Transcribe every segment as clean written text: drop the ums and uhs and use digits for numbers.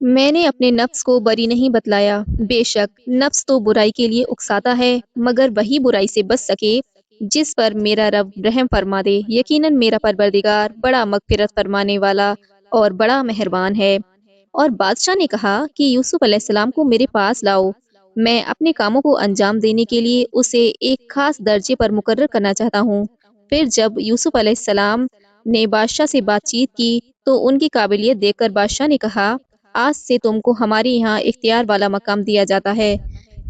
میں نے اپنے نفس کو بری نہیں بتلایا، بے شک نفس تو برائی کے لیے اکساتا ہے، مگر وہی برائی سے بچ سکے جس پر میرا رب رحم فرما دے۔ یقیناً میرا پروردگار بڑا مغفرت فرمانے والا اور بڑا مہربان ہے۔ اور بادشاہ نے کہا کہ یوسف علیہ السلام کو میرے پاس لاؤ، میں اپنے کاموں کو انجام دینے کے لیے اسے ایک خاص درجے پر مقرر کرنا چاہتا ہوں۔ پھر جب یوسف علیہ السلام نے بادشاہ سے بات چیت کی تو ان کی قابلیت دیکھ کر بادشاہ نے کہا، آج سے تم کو ہمارے یہاں اختیار والا مقام دیا جاتا ہے،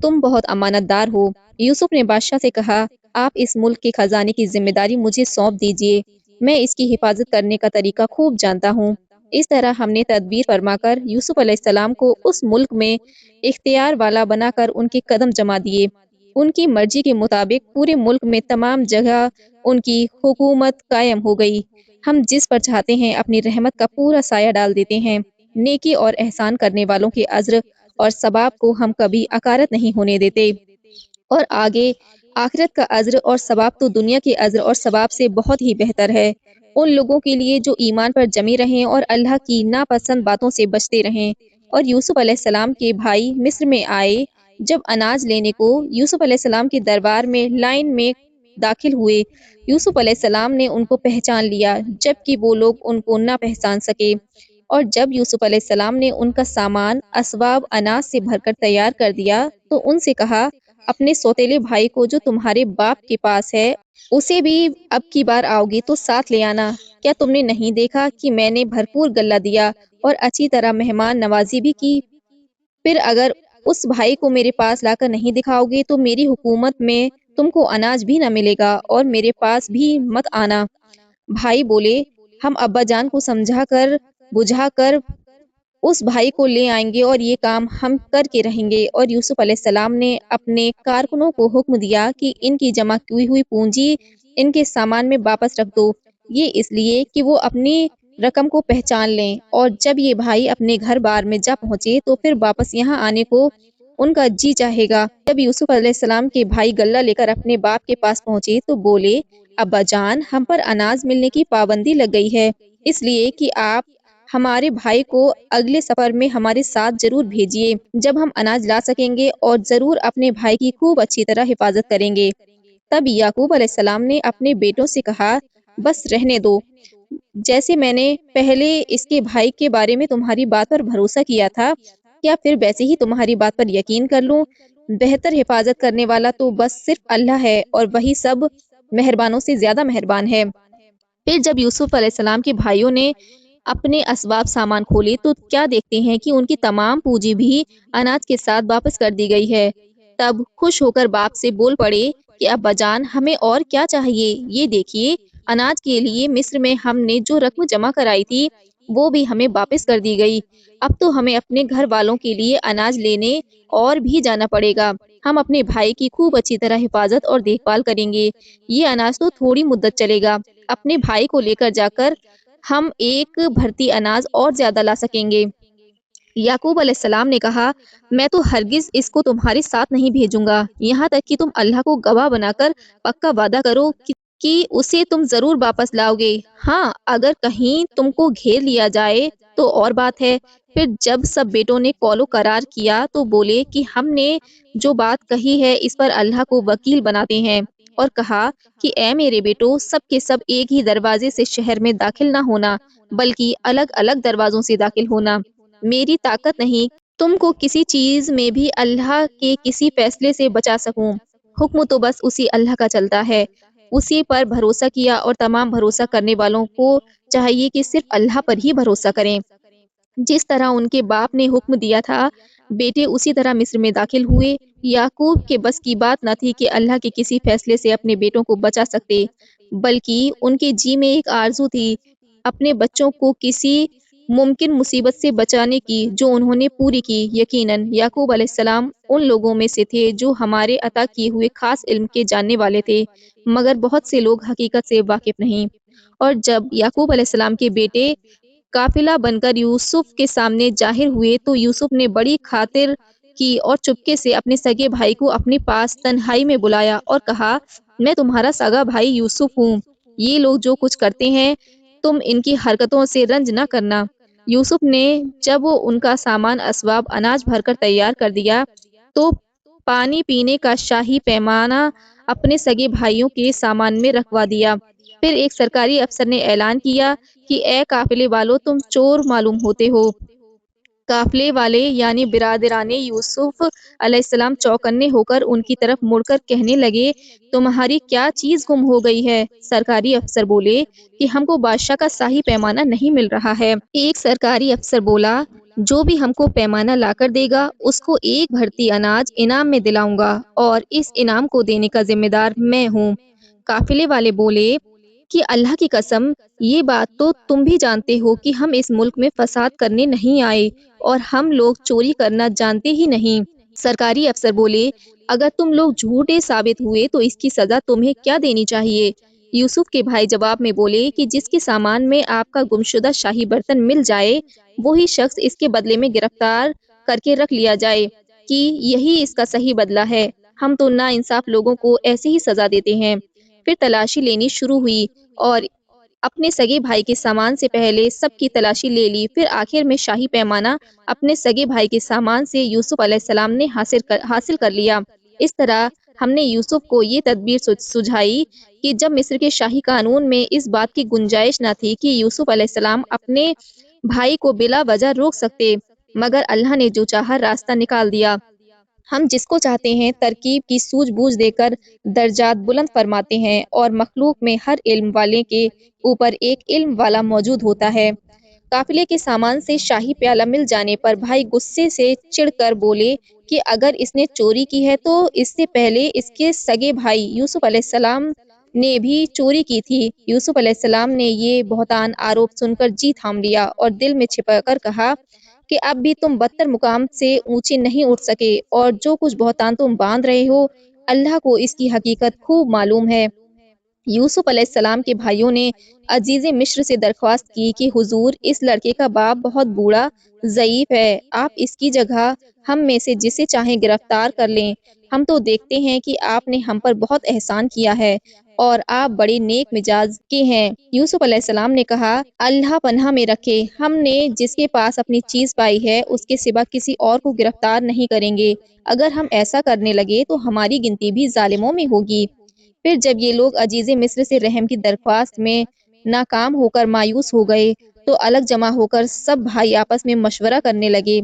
تم بہت امانت دار ہو۔ یوسف نے بادشاہ سے کہا، آپ اس ملک کے خزانے کی ذمہ داری مجھے سونپ دیجیے، میں اس کی حفاظت کرنے کا طریقہ خوب جانتا ہوں۔ اس طرح ہم نے تدبیر فرما کر یوسف علیہ السلام کو اس ملک میں اختیار والا بنا کر ان کے قدم جما دیے۔ ان کی مرضی کے مطابق پورے ملک میں تمام جگہ ان کی حکومت قائم ہو گئی۔ ہم جس پر چاہتے ہیں اپنی رحمت کا پورا سایہ ڈال دیتے ہیں۔ نیکی اور احسان کرنے والوں کے اجر اور ثواب کو ہم کبھی اکارت نہیں ہونے دیتے۔ اور آگے آخرت کا اجر اور ثواب تو دنیا کے اجر اور ثواب سے بہت ہی بہتر ہے، ان لوگوں کے لیے جو ایمان پر جمی رہیں اور اللہ کی ناپسند باتوں سے بچتے رہیں۔ اور یوسف علیہ السلام کے بھائی مصر میں آئے، جب اناج لینے کو یوسف علیہ السلام کے دربار میں لائن میں داخل ہوئے، یوسف علیہ السلام نے ان کو پہچان لیا جبکہ وہ لوگ ان کو نہ پہچان سکے۔ اور جب یوسف علیہ السلام نے ان کا سامان اسباب اناج سے بھر کر تیار کر دیا تو ان سے کہا، اپنے سوتیلے بھائی کو جو تمہارے باپ کے پاس ہے اسے بھی اب کی بار آؤ گے تو ساتھ لے آنا۔ کیا تم نے نہیں دیکھا کہ میں نے بھرپور غلہ دیا اور اچھی طرح مہمان نوازی بھی کی؟ پھر اگر اس بھائی کو میرے پاس لا کر نہیں دکھاؤ گے تو میری حکومت میں تم کو اناج بھی نہ ملے گا اور میرے پاس بھی مت آنا۔ بھائی بولے، ہم ابا جان کو سمجھا کر بجھا کر اس بھائی کو لے آئیں گے اور یہ کام ہم کر کے رہیں گے۔ اور یوسف علیہ السلام نے اپنے کارکنوں کو حکم دیا کہ ان کی جمع کی ہوئی پونجی ان کے سامان میں واپس رکھ دو، یہ اس لیے کہ وہ اپنی رقم کو پہچان لیں، اور جب یہ بھائی اپنے گھر بار میں جا پہنچے تو پھر واپس یہاں آنے کو ان کا جی چاہے گا۔ جب یوسف علیہ السلام کے بھائی غلہ لے کر اپنے باپ کے پاس پہنچے تو بولے، ابا جان، ہم پر اناج ملنے کی پابندی لگ گئی ہے، اس لیے کہ آپ ہمارے بھائی کو اگلے سفر میں ہمارے ساتھ ضرور بھیجیے، جب ہم اناج لا سکیں گے، اور ضرور اپنے بھائی کی خوب اچھی طرح حفاظت کریں گے۔ تب یعقوب علیہ السلام نے اپنے بیٹوں سے کہا، بس رہنے دو، جیسے میں نے پہلے اس کے بھائی کے بارے میں تمہاری بات پر بھروسہ کیا تھا، کیا پھر ویسے ہی تمہاری بات پر یقین کر لوں؟ بہتر حفاظت کرنے والا تو بس صرف اللہ ہے، اور وہی سب مہربانوں سے زیادہ مہربان ہے۔ پھر جب یوسف علیہ السلام کے بھائیوں نے اپنے اسباب سامان کھولے تو کیا دیکھتے ہیں کہ ان کی تمام پونجی بھی اناج کے ساتھ واپس کر دی گئی ہے۔ تب خوش ہو کر باپ سے بول پڑے کہ ابا جان، ہمیں اور کیا چاہیے، یہ دیکھیے اناج کے لیے مصر میں ہم نے جو رقم جمع کرائی تھی وہ بھی ہمیں واپس کر دی گئی، اب تو ہمیں اپنے گھر والوں کے لیے اناج لینے اور بھی جانا پڑے گا۔ ہم اپنے بھائی کی خوب اچھی طرح حفاظت اور دیکھ بھال کریں گے، یہ اناج تو تھوڑی مدت چلے گا، اپنے بھائی کو لے کر جا کر ہم ایک بھرتی اناج اور زیادہ لا سکیں گے۔ یعقوب علیہ السلام نے کہا، میں تو ہرگز اس کو تمہارے ساتھ نہیں بھیجوں گا، یہاں تک کہ تم اللہ کو گواہ بنا کر پکا وعدہ کرو کہ اسے تم ضرور واپس لاؤ گے۔ ہاں، اگر کہیں تم کو گھیر لیا جائے تو اور بات ہے۔ پھر جب سب بیٹوں نے قول و قرار کیا تو بولے کہ ہم نے جو بات کہی ہے اس پر اللہ کو وکیل بناتے ہیں، اور کہا کہ اے میرے بیٹو، سب کے سب ایک ہی دروازے سے شہر میں داخل نہ ہونا بلکہ الگ الگ دروازوں سے داخل ہونا۔ میری طاقت نہیں تم کو کسی چیز میں بھی اللہ کے کسی فیصلے سے بچا سکوں، حکم تو بس اسی اللہ کا چلتا ہے۔ اسی پر بھروسہ کیا، اور تمام بھروسہ کرنے والوں کو چاہیے کہ صرف اللہ پر ہی بھروسہ کریں۔ جس طرح ان کے باپ نے حکم دیا تھا بیٹے اسی طرح مصر میں داخل ہوئے۔ یعقوب کے بس کی بات نہ تھی کہ اللہ کے کسی فیصلے سے اپنے بیٹوں کو بچا سکتے، بلکہ ان کے جی میں ایک آرزو تھی اپنے بچوں کو کسی ممکن مصیبت سے بچانے کی، جو انہوں نے پوری کی۔ یقیناً یعقوب علیہ السلام ان لوگوں میں سے تھے جو ہمارے عطا کیے ہوئے خاص علم کے جاننے والے تھے، مگر بہت سے لوگ حقیقت سے واقف نہیں۔ اور جب یعقوب علیہ السلام کے بیٹے قافلہ بن کر یوسف کے سامنے ظاہر ہوئے تو یوسف نے بڑی خاطر کی اور چپکے سے اپنے سگے بھائی کو اپنے پاس تنہائی میں بلایا اور کہا، میں تمہارا سگا بھائی یوسف ہوں، یہ لوگ جو کچھ کرتے ہیں تم ان کی حرکتوں سے رنج نہ کرنا۔ یوسف نے جب وہ ان کا سامان اسباب اناج بھر کر تیار کر دیا تو پانی پینے کا شاہی پیمانہ اپنے سگے بھائیوں کے سامان میں رکھوا دیا۔ پھر ایک سرکاری افسر نے اعلان کیا کہ اے قافلے والو، تم چور معلوم ہوتے ہو۔ قافلے والے یعنی برادران یوسف علیہ السلام چوکنے ہو کر ان کی طرف مڑ کر کہنے لگے، تمہاری کیا چیز گم ہو گئی ہے؟ سرکاری افسر بولے کہ ہم کو بادشاہ کا شاہی پیمانہ نہیں مل رہا ہے۔ ایک سرکاری افسر بولا، جو بھی ہم کو پیمانہ لا کر دے گا اس کو ایک بھرتی اناج انعام میں دلاؤں گا، اور اس انعام کو دینے کا ذمہ دار میں ہوں۔ قافلے والے بولے کہ اللہ کی قسم، یہ بات تو تم بھی جانتے ہو کہ ہم اس ملک میں فساد کرنے نہیں آئے، اور ہم لوگ چوری کرنا جانتے ہی نہیں۔ سرکاری افسر بولے، اگر تم لوگ جھوٹے ثابت ہوئے تو اس کی سزا تمہیں کیا دینی چاہیے؟ یوسف کے بھائی جواب میں بولے کہ جس کے سامان میں آپ کا گمشدہ شاہی برتن مل جائے وہی شخص اس کے بدلے میں گرفتار کر کے رکھ لیا جائے، کہ یہی اس کا صحیح بدلہ ہے۔ ہم تو نا انصاف لوگوں کو ایسے ہی سزا دیتے ہیں۔ پھر تلاشی لینی شروع ہوئی اور اپنے سگے بھائی کے سامان سے پہلے سب کی تلاشی لے لی۔ پھر آخر میں شاہی پیمانہ اپنے سگے بھائی کے سامان سے یوسف علیہ السلام نے حاصل کر لیا۔ اس طرح ہم نے یوسف کو یہ تدبیر سجھائی کہ جب مصر کے شاہی قانون میں اس بات کی گنجائش نہ تھی کہ یوسف علیہ السلام اپنے بھائی کو بلا وجہ روک سکتے، مگر اللہ نے جو چاہا راستہ نکال دیا۔ ہم جس کو چاہتے ہیں ترکیب کی سوجھ بوجھ دے کر درجات بلند فرماتے ہیں، اور مخلوق میں ہر علم والے کے اوپر ایک علم والا موجود ہوتا ہے۔ قافلے کے سامان سے شاہی پیالہ مل جانے پر بھائی غصے سے چڑھ کر بولے کہ اگر اس نے چوری کی ہے تو اس سے پہلے اس کے سگے بھائی یوسف علیہ السلام نے بھی چوری کی تھی۔ یوسف علیہ السلام نے یہ بہتان آروپ سن کر جی تھام لیا اور دل میں چھپا کر کہا کہ اب بھی تم بدتر مقام سے اونچے نہیں اٹھ سکے، اور جو کچھ بہتان تم باندھ رہے ہو اللہ کو اس کی حقیقت خوب معلوم ہے۔ یوسف علیہ السلام کے بھائیوں نے عزیز مصر سے درخواست کی کہ حضور، اس لڑکے کا باپ بہت بوڑھا ضعیف ہے، آپ اس کی جگہ ہم میں سے جسے چاہیں گرفتار کر لیں۔ ہم تو دیکھتے ہیں کہ آپ نے ہم پر بہت احسان کیا ہے اور آپ بڑے نیک مزاج کے ہیں۔ یوسف علیہ السلام نے کہا، اللہ پناہ میں رکھے، ہم نے جس کے پاس اپنی چیز پائی ہے اس کے سوا کسی اور کو گرفتار نہیں کریں گے۔ اگر ہم ایسا کرنے لگے تو ہماری گنتی بھی ظالموں میں ہوگی۔ پھر جب یہ لوگ عزیز مصر سے رحم کی درخواست میں ناکام ہو کر مایوس ہو گئے تو الگ جمع ہو کر سب بھائی آپس میں مشورہ کرنے لگے۔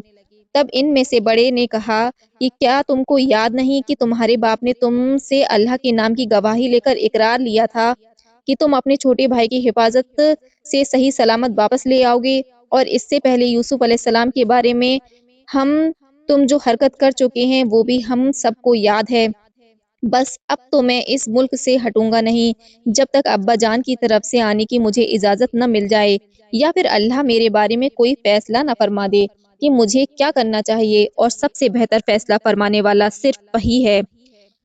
تب ان میں سے بڑے نے کہا کہ کیا تم کو یاد نہیں کہ تمہارے باپ نے تم سے اللہ کے نام کی گواہی لے کر اقرار لیا تھا کہ تم اپنے چھوٹے بھائی کی حفاظت سے صحیح سلامت واپس لے آؤ گے؟ اور اس سے پہلے یوسف علیہ السلام کے بارے میں تم جو حرکت کر چکے ہیں وہ بھی ہم سب کو یاد ہے۔ بس اب تو میں اس ملک سے ہٹوں گا نہیں جب تک ابا جان کی طرف سے آنے کی مجھے اجازت نہ مل جائے، یا پھر اللہ میرے بارے میں کوئی فیصلہ نہ فرما دے کہ مجھے کیا کرنا چاہیے، اور سب سے بہتر فیصلہ فرمانے والا صرف وہی ہے۔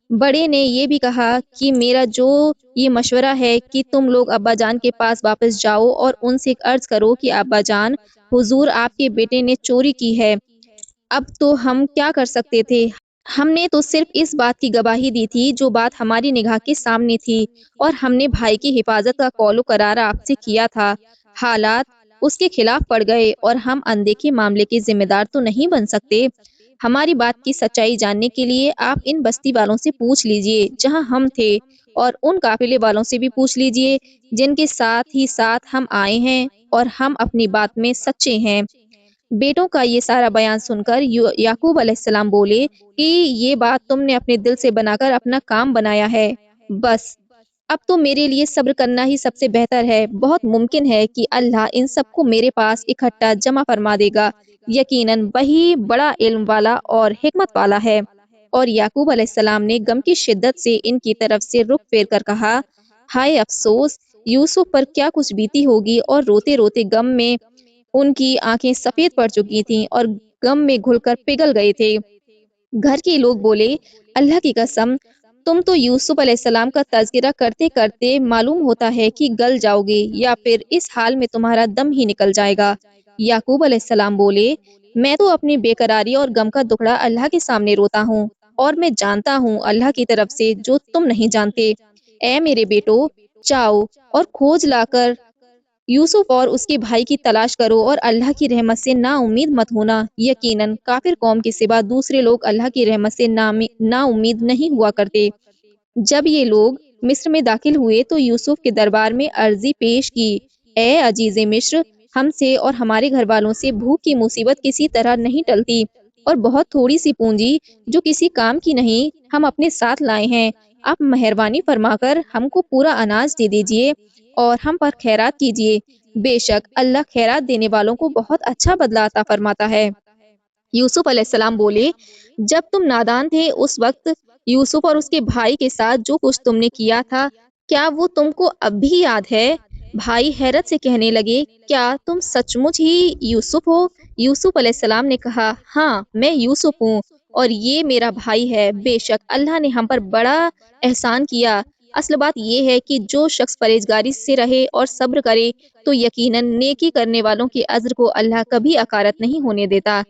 بڑے نے یہ بھی کہا کہ میرا جو یہ مشورہ ہے کہ تم لوگ ابا جان کے پاس واپس جاؤ اور ان سے عرض کرو کہ ابا جان، حضور آپ کے بیٹے نے چوری کی ہے۔ اب تو ہم کیا کر سکتے تھے؟ ہم نے تو صرف اس بات کی گواہی دی تھی جو بات ہماری نگاہ کے سامنے تھی، اور ہم نے بھائی کی حفاظت کا قول و قرار آپ سے کیا تھا۔ حالات اس کے خلاف پڑ گئے اور ہم اندیکھے معاملے کے ذمہ دار تو نہیں بن سکتے۔ ہماری بات کی سچائی جاننے کے لیے آپ ان بستی والوں سے پوچھ لیجئے جہاں ہم تھے، اور ان قافلے والوں سے بھی پوچھ لیجئے جن کے ساتھ ہی ساتھ ہم آئے ہیں، اور ہم اپنی بات میں سچے ہیں۔ بیٹوں کا یہ سارا بیان سن کر یعقوب علیہ السلام بولے کہ یہ بات تم نے اپنے دل سے بنا کر اپنا کام بنایا ہے۔ بس اب تو میرے لیے صبر کرنا ہی سب سے بہتر ہے۔ بہت ممکن ہے کہ اللہ ان سب کو میرے پاس اکٹھا جمع فرما دے گا، یقیناً وہی بڑا علم والا اور حکمت والا ہے۔ اور یعقوب علیہ السلام نے غم کی شدت سے ان کی طرف سے رخ پھیر کر کہا، ہائے افسوس، یوسف پر کیا کچھ بیتی ہوگی۔ اور روتے روتے غم میں ان کی آنکھیں سفید پڑ چکی تھیں اور غم میں گھل کر پگھل گئے تھے۔ گھر کے لوگ بولے، اللہ کی قسم، تم تو یوسف علیہ السلام کا تذکرہ کرتے کرتے معلوم ہوتا ہے کہ گل جاؤ گے، یا پھر اس حال میں تمہارا دم ہی نکل جائے گا۔ یعقوب علیہ السلام بولے، میں تو اپنی بے قراری اور غم کا دکھڑا اللہ کے سامنے روتا ہوں، اور میں جانتا ہوں اللہ کی طرف سے جو تم نہیں جانتے۔ اے میرے بیٹو، جاؤ اور کھوج لا کر یوسف اور اس کے بھائی کی تلاش کرو اور اللہ کی رحمت سے نا امید مت ہونا۔ یقیناً کافر قوم کے سوا دوسرے لوگ اللہ کی رحمت سے نا امید نہیں ہوا کرتے۔ جب یہ لوگ مصر میں داخل ہوئے تو یوسف کے دربار میں عرضی پیش کی، اے عزیز مصر، ہم سے اور ہمارے گھر والوں سے بھوک کی مصیبت کسی طرح نہیں ٹلتی، اور بہت تھوڑی سی پونجی جو کسی کام کی نہیں ہم اپنے ساتھ لائے ہیں۔ آپ مہربانی فرما کر ہم کو پورا اناج دے دیجئے اور ہم پر خیرات کیجئے، بے شک اللہ خیرات دینے والوں کو بہت اچھا بدلہ عطا فرماتا ہے۔ یوسف علیہ السلام بولے، جب تم نادان تھے اس وقت یوسف اور اس کے بھائی کے ساتھ جو کچھ تم نے کیا تھا، کیا وہ تم کو اب بھی یاد ہے؟ بھائی حیرت سے کہنے لگے، کیا تم سچ مچ ہی یوسف ہو؟ یوسف علیہ السلام نے کہا، ہاں میں یوسف ہوں اور یہ میرا بھائی ہے۔ بے شک اللہ نے ہم پر بڑا احسان کیا۔ اصل بات یہ ہے کہ جو شخص پرہیزگاری سے رہے اور صبر کرے تو یقیناً نیکی کرنے والوں کے اجر کو اللہ کبھی اکارت نہیں ہونے دیتا۔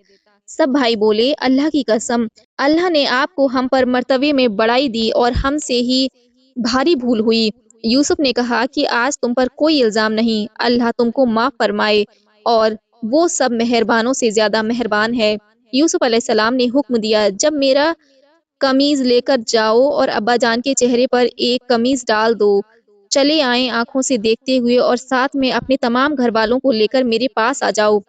سب بھائی بولے، اللہ کی قسم، اللہ نے آپ کو ہم پر مرتبے میں بڑائی دی اور ہم سے ہی بھاری بھول ہوئی۔ یوسف نے کہا کہ آج تم پر کوئی الزام نہیں، اللہ تم کو معاف فرمائے اور وہ سب مہربانوں سے زیادہ مہربان ہے۔ یوسف علیہ السلام نے حکم دیا، جب میرا قمیض لے کر جاؤ اور ابا جان کے چہرے پر ایک قمیض ڈال دو، چلے آئیں آنکھوں سے دیکھتے ہوئے اور ساتھ میں اپنے تمام گھر والوں کو لے کر میرے پاس آ جاؤ۔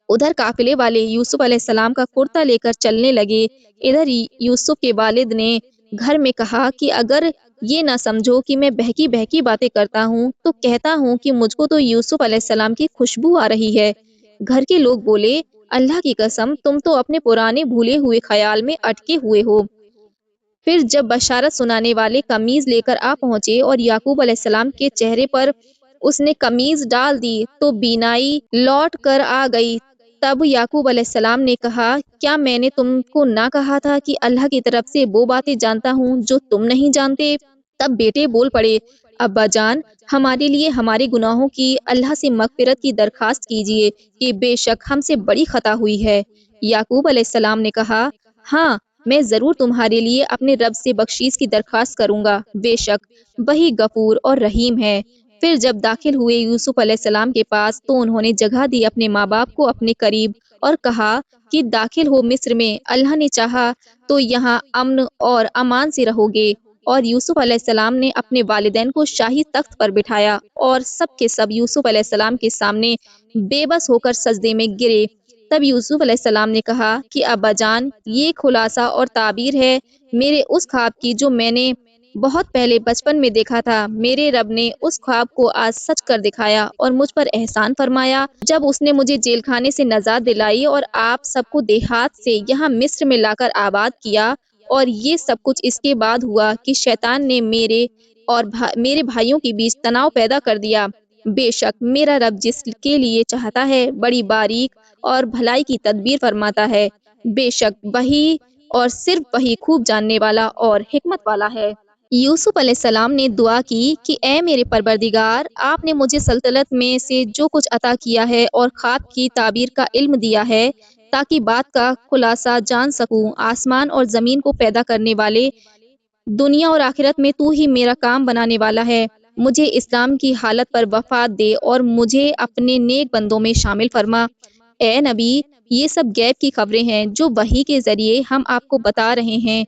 ادھر قافلے والے یوسف علیہ السلام کا کرتا لے کر چلنے لگے۔ ادھر یوسف کے والد نے گھر میں کہا کہ اگر یہ نہ سمجھو کہ میں بہکی بہکی باتیں کرتا ہوں تو کہتا ہوں کہ مجھ کو تو یوسف علیہ السلام کی خوشبو آ رہی ہے۔ گھر کے لوگ بولے، اللہ کی قسم تم تو اپنے پرانے بھولے ہوئے خیال میں اٹکے ہوئے ہو۔ پھر جب بشارت سنانے والے قمیض لے کر آ پہنچے اور یعقوب علیہ السلام کے چہرے پر اس نے قمیض ڈال دی تو بینائی لوٹ کر آ گئی۔ تب یعقوب علیہ السلام نے کہا، کیا میں نے تم کو نہ کہا تھا کہ اللہ کی طرف سے وہ باتیں جانتا ہوں جو تم نہیں جانتے؟ تب بیٹے بول پڑے، ابا جان، ہمارے لیے ہمارے گناہوں کی اللہ سے مغفرت کی درخواست کیجیے کہ بے شک ہم سے بڑی خطا ہوئی ہے۔ یعقوب علیہ السلام نے کہا، ہاں میں ضرور تمہارے لیے اپنے رب سے بخشش کی درخواست کروں گا، بے شک وہی غفور اور رحیم ہے۔ پھر جب داخل ہوئے یوسف علیہ السلام کے پاس تو انہوں نے جگہ دی اپنے ماں باپ کو اپنے قریب اور کہا کہ داخل ہو مصر میں، اللہ نے چاہا تو یہاں امن اور امان سے رہو گے۔ اور یوسف علیہ السلام نے اپنے والدین کو شاہی تخت پر بٹھایا اور سب کے سب یوسف علیہ السلام کے سامنے بے بس ہو کر سجدے میں گرے۔ تب یوسف علیہ السلام نے کہا کہ ابا جان، یہ خلاصہ اور تعبیر ہے میرے اس خواب کی جو میں نے بہت پہلے بچپن میں دیکھا تھا۔ میرے رب نے اس خواب کو آج سچ کر دکھایا اور مجھ پر احسان فرمایا جب اس نے مجھے جیل خانے سے نجات دلائی اور آپ سب کو دیہات سے یہاں مصر میں لا کر آباد کیا۔ اور یہ سب کچھ اس کے بعد ہوا کہ شیطان نے میرے اور میرے بھائیوں کے بیچ تناؤ پیدا کر دیا۔ بے شک میرا رب جس کے لیے چاہتا ہے بڑی باریک اور بھلائی کی تدبیر فرماتا ہے، بے شک وہی اور صرف وہی خوب جاننے والا اور حکمت والا ہے۔ یوسف علیہ السلام نے دعا کی کہ اے میرے پروردگار، آپ نے مجھے سلطنت میں سے جو کچھ عطا کیا ہے اور خواب کی تعبیر کا علم دیا ہے تاکہ بات کا خلاصہ جان سکوں۔ آسمان اور زمین کو پیدا کرنے والے، دنیا اور آخرت میں تو ہی میرا کام بنانے والا ہے۔ مجھے اسلام کی حالت پر وفات دے اور مجھے اپنے نیک بندوں میں شامل فرما۔ اے نبی، یہ سب غیب کی خبریں ہیں جو وحی کے ذریعے ہم آپ کو بتا رہے ہیں۔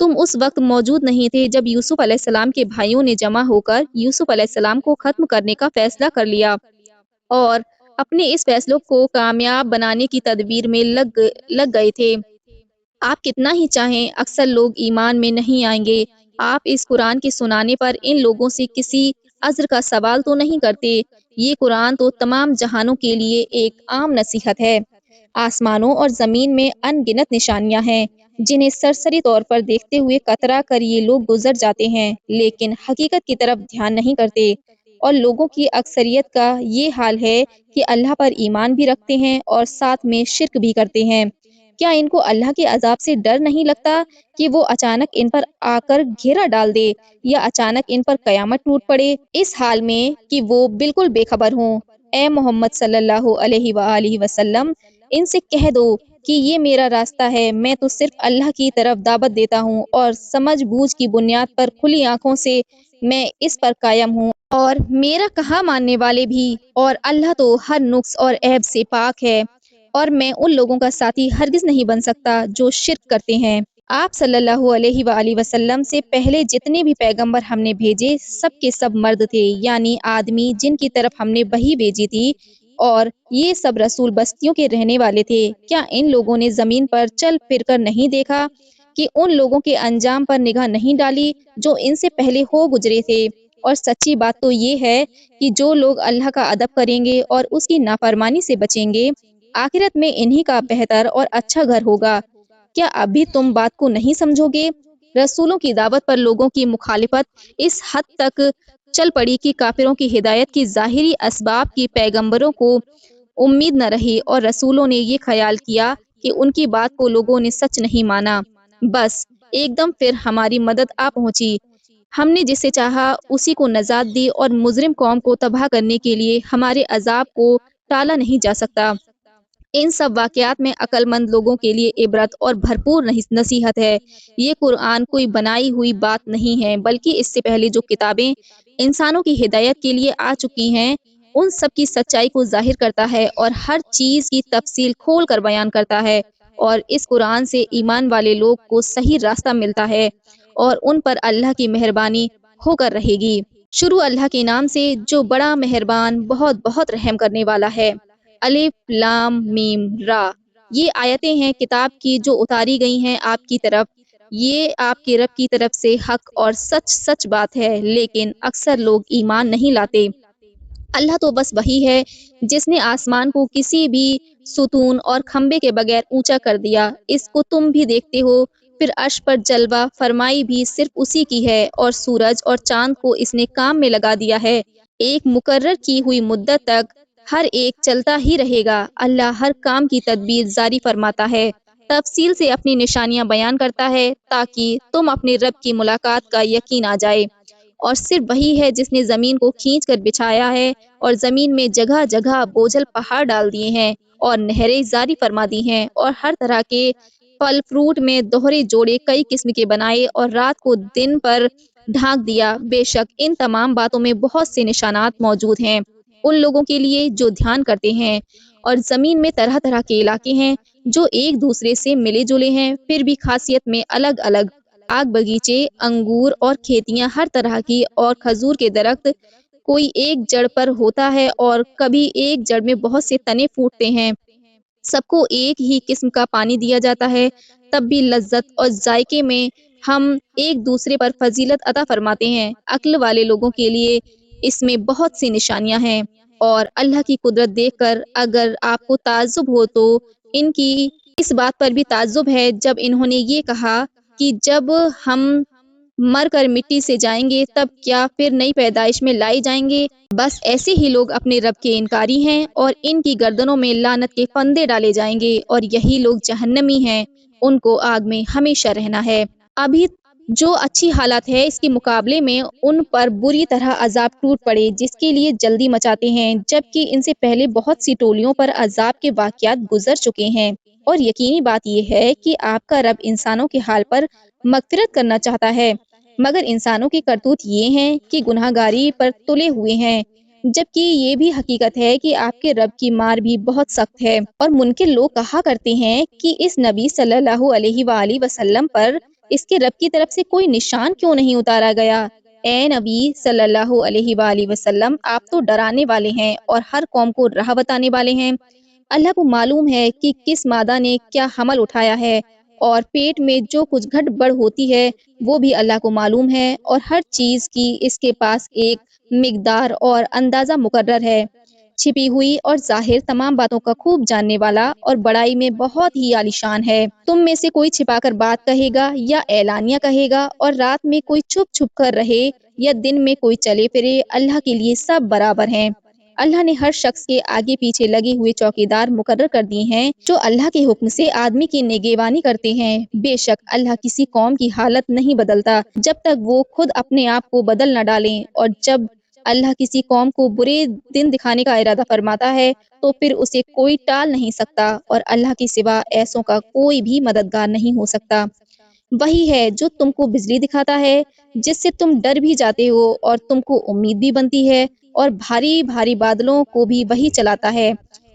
تم اس وقت موجود نہیں تھے جب یوسف علیہ السلام کے بھائیوں نے جمع ہو کر یوسف علیہ السلام کو ختم کرنے کا فیصلہ کر لیا اور اپنے اس فیصلوں کو کامیاب بنانے کی تدبیر میں لگ گئے تھے۔ آپ کتنا ہی چاہیں اکثر لوگ ایمان میں نہیں آئیں گے۔ آپ اس قرآن کے سنانے پر ان لوگوں سے کسی عذر کا سوال تو نہیں کرتے؟ یہ قرآن تو تمام جہانوں کے لیے ایک عام نصیحت ہے۔ آسمانوں اور زمین میں ان گنت نشانیاں ہیں جنہیں سرسری طور پر دیکھتے ہوئے کترا کر یہ لوگ گزر جاتے ہیں لیکن حقیقت کی طرف دھیان نہیں کرتے۔ اور لوگوں کی اکثریت کا یہ حال ہے کہ اللہ پر ایمان بھی رکھتے ہیں اور ساتھ میں شرک بھی کرتے ہیں۔ کیا ان کو اللہ کے عذاب سے ڈر نہیں لگتا کہ وہ اچانک ان پر آ کر گھیرا ڈال دے یا اچانک ان پر قیامت ٹوٹ پڑے، اس حال میں کہ وہ بالکل بے خبر ہوں؟ اے محمد صلی اللہ علیہ وآلہ وسلم، ان سے کہہ دو کہ یہ میرا راستہ ہے، میں تو صرف اللہ کی طرف دعوت دیتا ہوں اور سمجھ بوجھ کی بنیاد پر کھلی آنکھوں سے میں اس پر قائم ہوں، اور میرا کہا ماننے والے بھی، اور اللہ تو ہر نقص اور عیب سے پاک ہے، اور میں ان لوگوں کا ساتھی ہرگز نہیں بن سکتا جو شرک کرتے ہیں۔ آپ صلی اللہ علیہ وآلہ وسلم سے پہلے جتنے بھی پیغمبر ہم نے بھیجے سب کے سب مرد تھے، یعنی آدمی جن کی طرف ہم نے وحی بھیجی تھی، اور یہ سب رسول بستیوں کے رہنے والے تھے۔ کیا ان لوگوں نے زمین پر چل پھر کر نہیں دیکھا کہ ان لوگوں کے انجام پر نگاہ نہیں ڈالی جو ان سے پہلے ہو گزرے تھے؟ اور سچی بات تو یہ ہے کہ جو لوگ اللہ کا ادب کریں گے اور اس کی نافرمانی سے بچیں گے، آخرت میں انہی کا بہتر اور اچھا گھر ہوگا۔ کیا ابھی تم بات کو نہیں سمجھو گے؟ رسولوں کی دعوت پر لوگوں کی مخالفت اس حد تک چل پڑی کہ کافروں کی ہدایت کی ظاہری اسباب کی پیغمبروں کو امید نہ رہی، اور رسولوں نے یہ خیال کیا کہ ان کی بات کو لوگوں نے سچ نہیں مانا۔ بس ایک دم پھر ہماری مدد آ پہنچی، ہم نے جسے چاہا اسی کو نجات دی، اور مجرم قوم کو تباہ کرنے کے لیے ہمارے عذاب کو ٹالا نہیں جا سکتا۔ ان سب واقعات میں عقل مند لوگوں کے لیے عبرت اور بھرپور نصیحت ہے۔ یہ قرآن کوئی بنائی ہوئی بات نہیں ہے، بلکہ اس سے پہلے جو کتابیں انسانوں کی ہدایت کے لیے آ چکی ہیں ان سب کی سچائی کو ظاہر کرتا ہے اور ہر چیز کی تفصیل کھول کر بیان کرتا ہے، اور اس قرآن سے ایمان والے لوگ کو صحیح راستہ ملتا ہے اور ان پر اللہ کی مہربانی ہو کر رہے گی۔ شروع اللہ کے نام سے جو بڑا مہربان بہت بہت رحم کرنے والا ہے۔ الف لام میم را، یہ آیتیں ہیں کتاب کی جو اتاری گئی ہیں آپ کی طرف، یہ آپ کے رب کی طرف سے حق اور سچ سچ بات ہے، لیکن اکثر لوگ ایمان نہیں لاتے۔ اللہ تو بس وہی ہے جس نے آسمان کو کسی بھی ستون اور کھمبے کے بغیر اونچا کر دیا، اس کو تم بھی دیکھتے ہو، پھر عرش پر جلوہ فرمائی بھی صرف اسی کی ہے، اور سورج اور چاند کو اس نے کام میں لگا دیا ہے، ایک مقرر کی ہوئی مدت تک ہر ایک چلتا ہی رہے گا۔ اللہ ہر کام کی تدبیر جاری فرماتا ہے، تفصیل سے اپنی نشانیاں بیان کرتا ہے تاکہ تم اپنے رب کی ملاقات کا یقین آ جائے۔ اور صرف وہی ہے جس نے زمین کو کھینچ کر بچھایا ہے اور زمین میں جگہ جگہ بوجھل پہاڑ ڈال دیے ہیں اور نہریں جاری فرما دی ہیں، اور ہر طرح کے پھل فروٹ میں دوہرے جوڑے کئی قسم کے بنائے اور رات کو دن پر ڈھانک دیا۔ بے شک ان تمام باتوں میں بہت سے نشانات موجود ہیں ان لوگوں کے لیے جو دھیان کرتے ہیں۔ اور زمین میں طرح طرح کے علاقے ہیں جو ایک دوسرے سے ملے جلے ہیں، پھر بھی خاصیت میں الگ الگ، آگ باغیچے، انگور اور کھیتیاں ہر طرح کی، اور کھجور کے درخت کوئی ایک جڑ پر ہوتا ہے اور کبھی ایک جڑ میں بہت سے تنے پھوٹتے ہیں، سب کو ایک ہی قسم کا پانی دیا جاتا ہے، تب بھی لذت اور ذائقے میں ہم ایک دوسرے پر فضیلت عطا فرماتے ہیں۔ عقل والے لوگوں کے لیے اس میں بہت سی نشانیاں ہیں، اور اللہ کی قدرت دیکھ کر اگر آپ کو تعجب ہو تو ان کی اس بات پر بھی تعجب ہے جب انہوں نے یہ کہا کہ جب ہم مر کر مٹی سے جائیں گے تب کیا پھر نئی پیدائش میں لائے جائیں گے؟ بس ایسے ہی لوگ اپنے رب کے انکاری ہیں، اور ان کی گردنوں میں لعنت کے پھندے ڈالے جائیں گے، اور یہی لوگ جہنمی ہیں، ان کو آگ میں ہمیشہ رہنا ہے۔ ابھی جو اچھی حالت ہے اس کے مقابلے میں ان پر بری طرح عذاب ٹوٹ پڑے جس کے لیے جلدی مچاتے ہیں، جبکہ ان سے پہلے بہت سی ٹولیوں پر عذاب کے واقعات گزر چکے ہیں۔ اور یقینی بات یہ ہے کہ آپ کا رب انسانوں کے حال پر مغفرت کرنا چاہتا ہے، مگر انسانوں کی کرتوت یہ ہیں کہ گناہ گاری پر تلے ہوئے ہیں، جبکہ یہ بھی حقیقت ہے کہ آپ کے رب کی مار بھی بہت سخت ہے۔ اور منکر لوگ کہا کرتے ہیں کہ اس نبی صلی اللہ علیہ وآلہ وسلم پر اس کے رب کی طرف سے کوئی نشان کیوں نہیں اتارا گیا؟ اے نبی صلی اللہ علیہ وآلہ وسلم، آپ تو ڈرانے والے ہیں اور ہر قوم کو راہ بتانے والے ہیں۔ اللہ کو معلوم ہے کہ کس مادہ نے کیا حمل اٹھایا ہے، اور پیٹ میں جو کچھ گھٹ بڑھ ہوتی ہے وہ بھی اللہ کو معلوم ہے، اور ہر چیز کی اس کے پاس ایک مقدار اور اندازہ مقرر ہے۔ چھپی ہوئی اور ظاہر تمام باتوں کا خوب جاننے والا اور بڑائی میں بہت ہی عالیشان ہے۔ تم میں سے کوئی چھپا کر بات کہے گا یا اعلانیہ کہے گا، اور رات میں کوئی چھپ چھپ کر رہے یا دن میں کوئی چلے پھرے، اللہ کے لیے سب برابر ہیں۔ اللہ نے ہر شخص کے آگے پیچھے لگے ہوئے چوکیدار مقرر کر دیے ہیں جو اللہ کے حکم سے آدمی کی نگہبانی کرتے ہیں۔ بے شک اللہ کسی قوم کی حالت نہیں بدلتا جب تک وہ خود اپنے آپ کو بدل نہ ڈالیں، اور جب اللہ کسی قوم کو برے دن دکھانے کا ارادہ فرماتا ہے تو پھر اسے کوئی ٹال نہیں سکتا، اور اللہ کے سوا ایسوں کا کوئی بھی مددگار نہیں ہو سکتا۔ وہی ہے جو تم کو بجلی دکھاتا ہے، جس سے تم ڈر بھی جاتے ہو اور تم کو امید بھی بنتی ہے، اور بھاری بھاری بادلوں کو بھی وہی چلاتا ہے،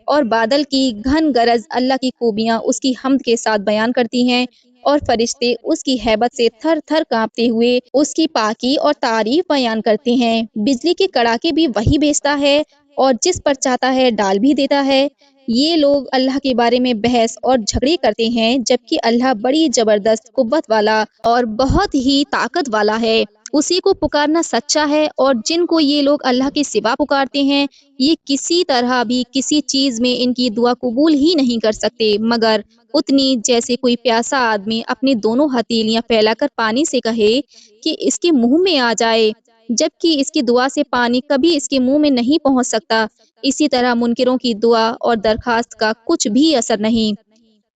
اور بادل کی گھن گرج اللہ کی خوبیاں اس کی حمد کے ساتھ بیان کرتی ہیں، اور فرشتے اس کی ہیبت سے تھر تھر کانپتے ہوئے اس کی پاکی اور تعریف بیان کرتے ہیں۔ بجلی کے کڑاکے بھی وہی بھیجتا ہے، اور جس پر چاہتا ہے ڈال بھی دیتا ہے۔ یہ لوگ اللہ کے بارے میں بحث اور جھگڑے کرتے ہیں، جبکہ اللہ بڑی زبردست قوت والا اور بہت ہی طاقت والا ہے۔ اسی کو پکارنا سچا ہے، اور جن کو یہ لوگ اللہ کے سوا پکارتے ہیں، یہ کسی طرح بھی کسی چیز میں ان کی دعا قبول ہی نہیں کر سکتے، مگر اتنی جیسے کوئی پیاسا آدمی اپنی دونوں ہتھیلیاں پھیلا کر پانی سے کہے کہ اس کے منہ میں آ جائے، جبکہ اس کی دعا سے پانی کبھی اس کے منہ میں نہیں پہنچ سکتا۔ اسی طرح منکروں کی دعا اور درخواست کا کچھ بھی اثر نہیں۔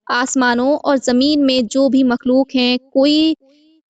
آسمانوں اور زمین میں جو بھی مخلوق ہیں، کوئی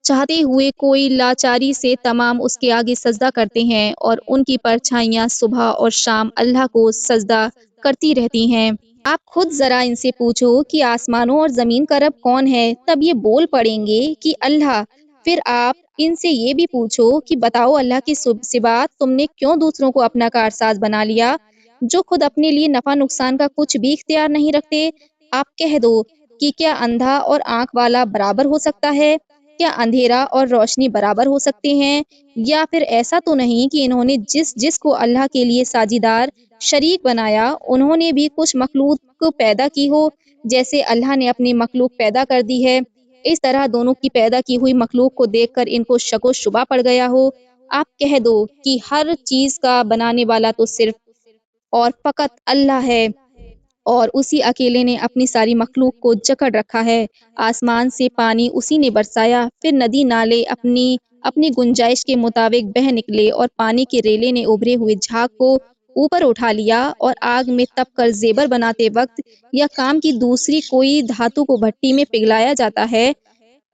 چاہتے ہوئے کوئی لاچاری سے تمام اس کے آگے سجدہ کرتے ہیں، اور ان کی پرچھائیاں صبح اور شام اللہ کو سجدہ کرتی رہتی ہیں۔ آپ خود ذرا ان سے پوچھو کہ آسمانوں اور زمین کا رب کون ہے، تب یہ بول پڑیں گے کہ اللہ۔ پھر آپ ان سے یہ بھی پوچھو کہ بتاؤ اللہ کے سوا تم نے کیوں دوسروں کو اپنا کارساز بنا لیا، جو خود اپنے لیے نفع نقصان کا کچھ بھی اختیار نہیں رکھتے۔ آپ کہہ دو کہ کیا اندھا اور آنکھ والا برابر ہو سکتا ہے؟ کیا اندھیرا اور روشنی برابر ہو سکتے ہیں؟ یا پھر ایسا تو نہیں کہ انہوں نے جس کو اللہ کے لیے ساجیدار شریک بنایا، انہوں نے بھی کچھ مخلوق کو پیدا کی ہو، جیسے اللہ نے اپنی مخلوق پیدا کر دی ہے۔ اس طرح دونوں کی پیدا کی ہوئی مخلوق کو دیکھ کر ان کو شک و شبہ پڑ گیا ہو۔ آپ کہہ دو کہ ہر چیز کا بنانے والا تو صرف اور فقط اللہ ہے، اور اسی اکیلے نے اپنی ساری مخلوق کو جکڑ رکھا ہے۔ آسمان سے پانی اسی نے برسایا، پھر ندی نالے اپنی گنجائش کے مطابق بہہ نکلے، اور پانی کے ریلے نے ابھرے ہوئے جھاگ کو اوپر اٹھا لیا، اور آگ میں تپ کر زیور بناتے وقت یا کام کی دوسری کوئی دھاتو کو بھٹی میں پگھلایا جاتا ہے،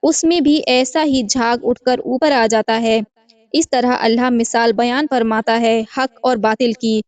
اس میں بھی ایسا ہی جھاگ اٹھ کر اوپر آ جاتا ہے۔ اس طرح اللہ مثال بیان فرماتا ہے حق اور باطل کی،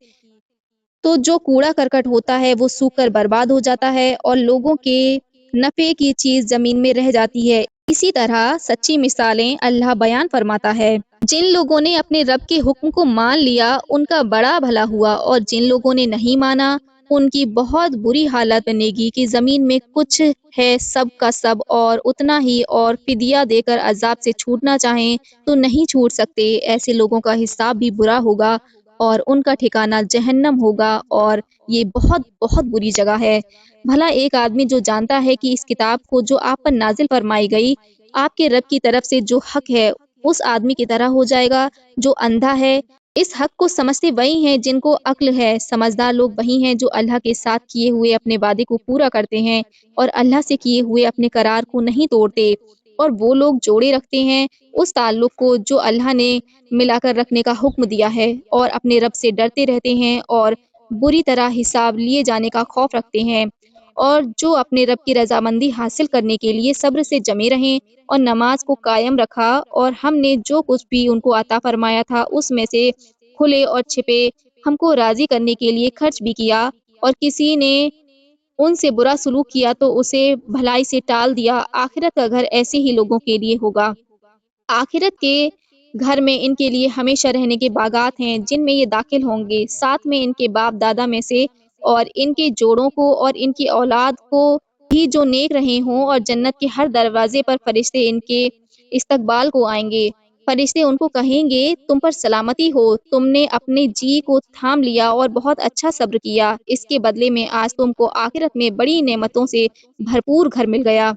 تو جو کوڑا کرکٹ ہوتا ہے وہ سوکھ کر برباد ہو جاتا ہے، اور لوگوں کے نفع کی چیز زمین میں رہ جاتی ہے۔ اسی طرح سچی مثالیں اللہ بیان فرماتا ہے۔ جن لوگوں نے اپنے رب کے حکم کو مان لیا ان کا بڑا بھلا ہوا، اور جن لوگوں نے نہیں مانا ان کی بہت بری حالت بنے گی کہ زمین میں کچھ ہے سب کا سب اور اتنا ہی، اور فدیہ دے کر عذاب سے چھوٹنا چاہیں تو نہیں چھوٹ سکتے۔ ایسے لوگوں کا حساب بھی برا ہوگا، اور ان کا ٹھکانہ جہنم ہوگا، اور یہ بہت بہت بری جگہ ہے۔ بھلا ایک آدمی جو جانتا ہے کہ اس کتاب کو جو آپ پر نازل فرمائی گئی آپ کے رب کی طرف سے جو حق ہے، اس آدمی کی طرح ہو جائے گا جو اندھا ہے۔ اس حق کو سمجھتے وہی ہیں جن کو عقل ہے۔ سمجھدار لوگ وہی ہیں جو اللہ کے ساتھ کیے ہوئے اپنے وعدے کو پورا کرتے ہیں، اور اللہ سے کیے ہوئے اپنے قرار کو نہیں توڑتے، اور وہ لوگ جوڑے رکھتے ہیں اس تعلق کو جو اللہ نے ملا کر رکھنے کا حکم دیا ہے، اور اپنے رب سے ڈرتے رہتے ہیں، اور بری طرح حساب لیے جانے کا خوف رکھتے ہیں، اور جو اپنے رب کی رضامندی حاصل کرنے کے لیے صبر سے جمے رہیں اور نماز کو قائم رکھا، اور ہم نے جو کچھ بھی ان کو عطا فرمایا تھا اس میں سے کھلے اور چھپے ہم کو راضی کرنے کے لیے خرچ بھی کیا، اور کسی نے ان سے برا سلوک کیا تو اسے بھلائی سے ٹال دیا۔ آخرت کا گھر ایسے ہی لوگوں کے لیے ہوگا۔ آخرت کے گھر میں ان کے لیے ہمیشہ رہنے کے باغات ہیں جن میں یہ داخل ہوں گے، ساتھ میں ان کے باپ دادا میں سے اور ان کے جوڑوں کو اور ان کی اولاد کو بھی جو نیک رہے ہوں، اور جنت کے ہر دروازے پر فرشتے ان کے استقبال کو آئیں گے۔ فرشتے ان کو کہیں گے تم پر سلامتی ہو، تم نے اپنے جی کو تھام لیا اور بہت اچھا صبر کیا، اس کے بدلے میں آج تم کو آخرت میں بڑی نعمتوں سے بھرپور گھر مل گیا۔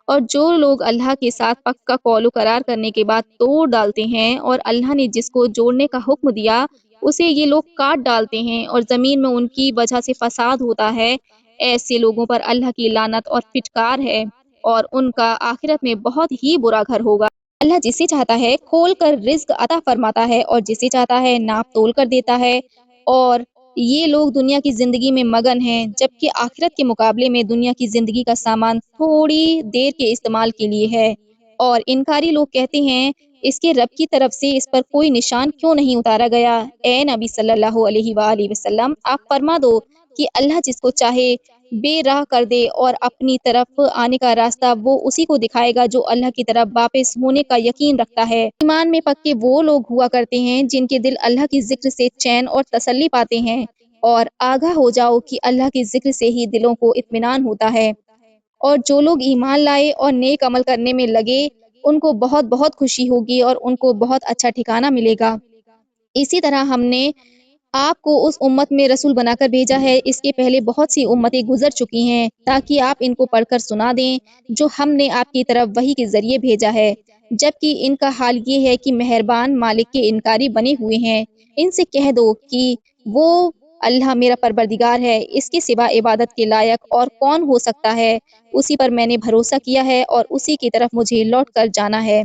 اور جو لوگ اللہ کے ساتھ پکا قول و قرار کرنے کے بعد توڑ ڈالتے ہیں، اور اللہ نے جس کو جوڑنے کا حکم دیا اسے یہ لوگ کاٹ ڈالتے ہیں، اور زمین میں ان کی وجہ سے فساد ہوتا ہے، ایسے لوگوں پر اللہ کی لعنت اور پھٹکار ہے، اور ان کا آخرت میں بہت ہی برا گھر ہوگا۔ اللہ جسے چاہتا ہے کھول کر رزق عطا فرماتا ہے، اور جسے چاہتا ہے ناپ تول کر دیتا ہے، اور یہ لوگ دنیا کی زندگی میں مگن ہیں، جبکہ آخرت کے مقابلے میں دنیا کی زندگی کا سامان تھوڑی دیر کے استعمال کے لیے ہے۔ اور انکاری لوگ کہتے ہیں اس کے رب کی طرف سے اس پر کوئی نشان کیوں نہیں اتارا گیا؟ اے نبی صلی اللہ علیہ وآلہ وسلم، آپ فرما دو کہ اللہ جس کو چاہے بے راہ کر دے اور اپنی طرف آنے کا راستہ وہ اسی کو دکھائے گا جو اللہ کی طرف واپس ہونے کا یقین رکھتا ہے۔ ایمان میں پکے وہ لوگ ہوا کرتے ہیں جن کے دل اللہ کی ذکر سے چین اور تسلی پاتے ہیں، اور آگاہ ہو جاؤ کہ اللہ کی ذکر سے ہی دلوں کو اطمینان ہوتا ہے۔ اور جو لوگ ایمان لائے اور نیک عمل کرنے میں لگے ان کو بہت بہت خوشی ہوگی اور ان کو بہت اچھا ٹھکانہ ملے گا۔ اسی طرح ہم نے آپ کو اس امت میں رسول بنا کر بھیجا ہے، اس کے پہلے بہت سی امتیں گزر چکی ہیں تاکہ آپ ان کو پڑھ کر سنا دیں جو ہم نے آپ کی طرف وحی کے ذریعے بھیجا ہے، جبکہ ان کا حال یہ ہے کہ مہربان مالک کے انکاری بنے ہوئے ہیں۔ ان سے کہہ دو کہ وہ اللہ میرا پروردگار ہے، اس کے سوا عبادت کے لائق اور کون ہو سکتا ہے، اسی پر میں نے بھروسہ کیا ہے اور اسی کی طرف مجھے لوٹ کر جانا ہے۔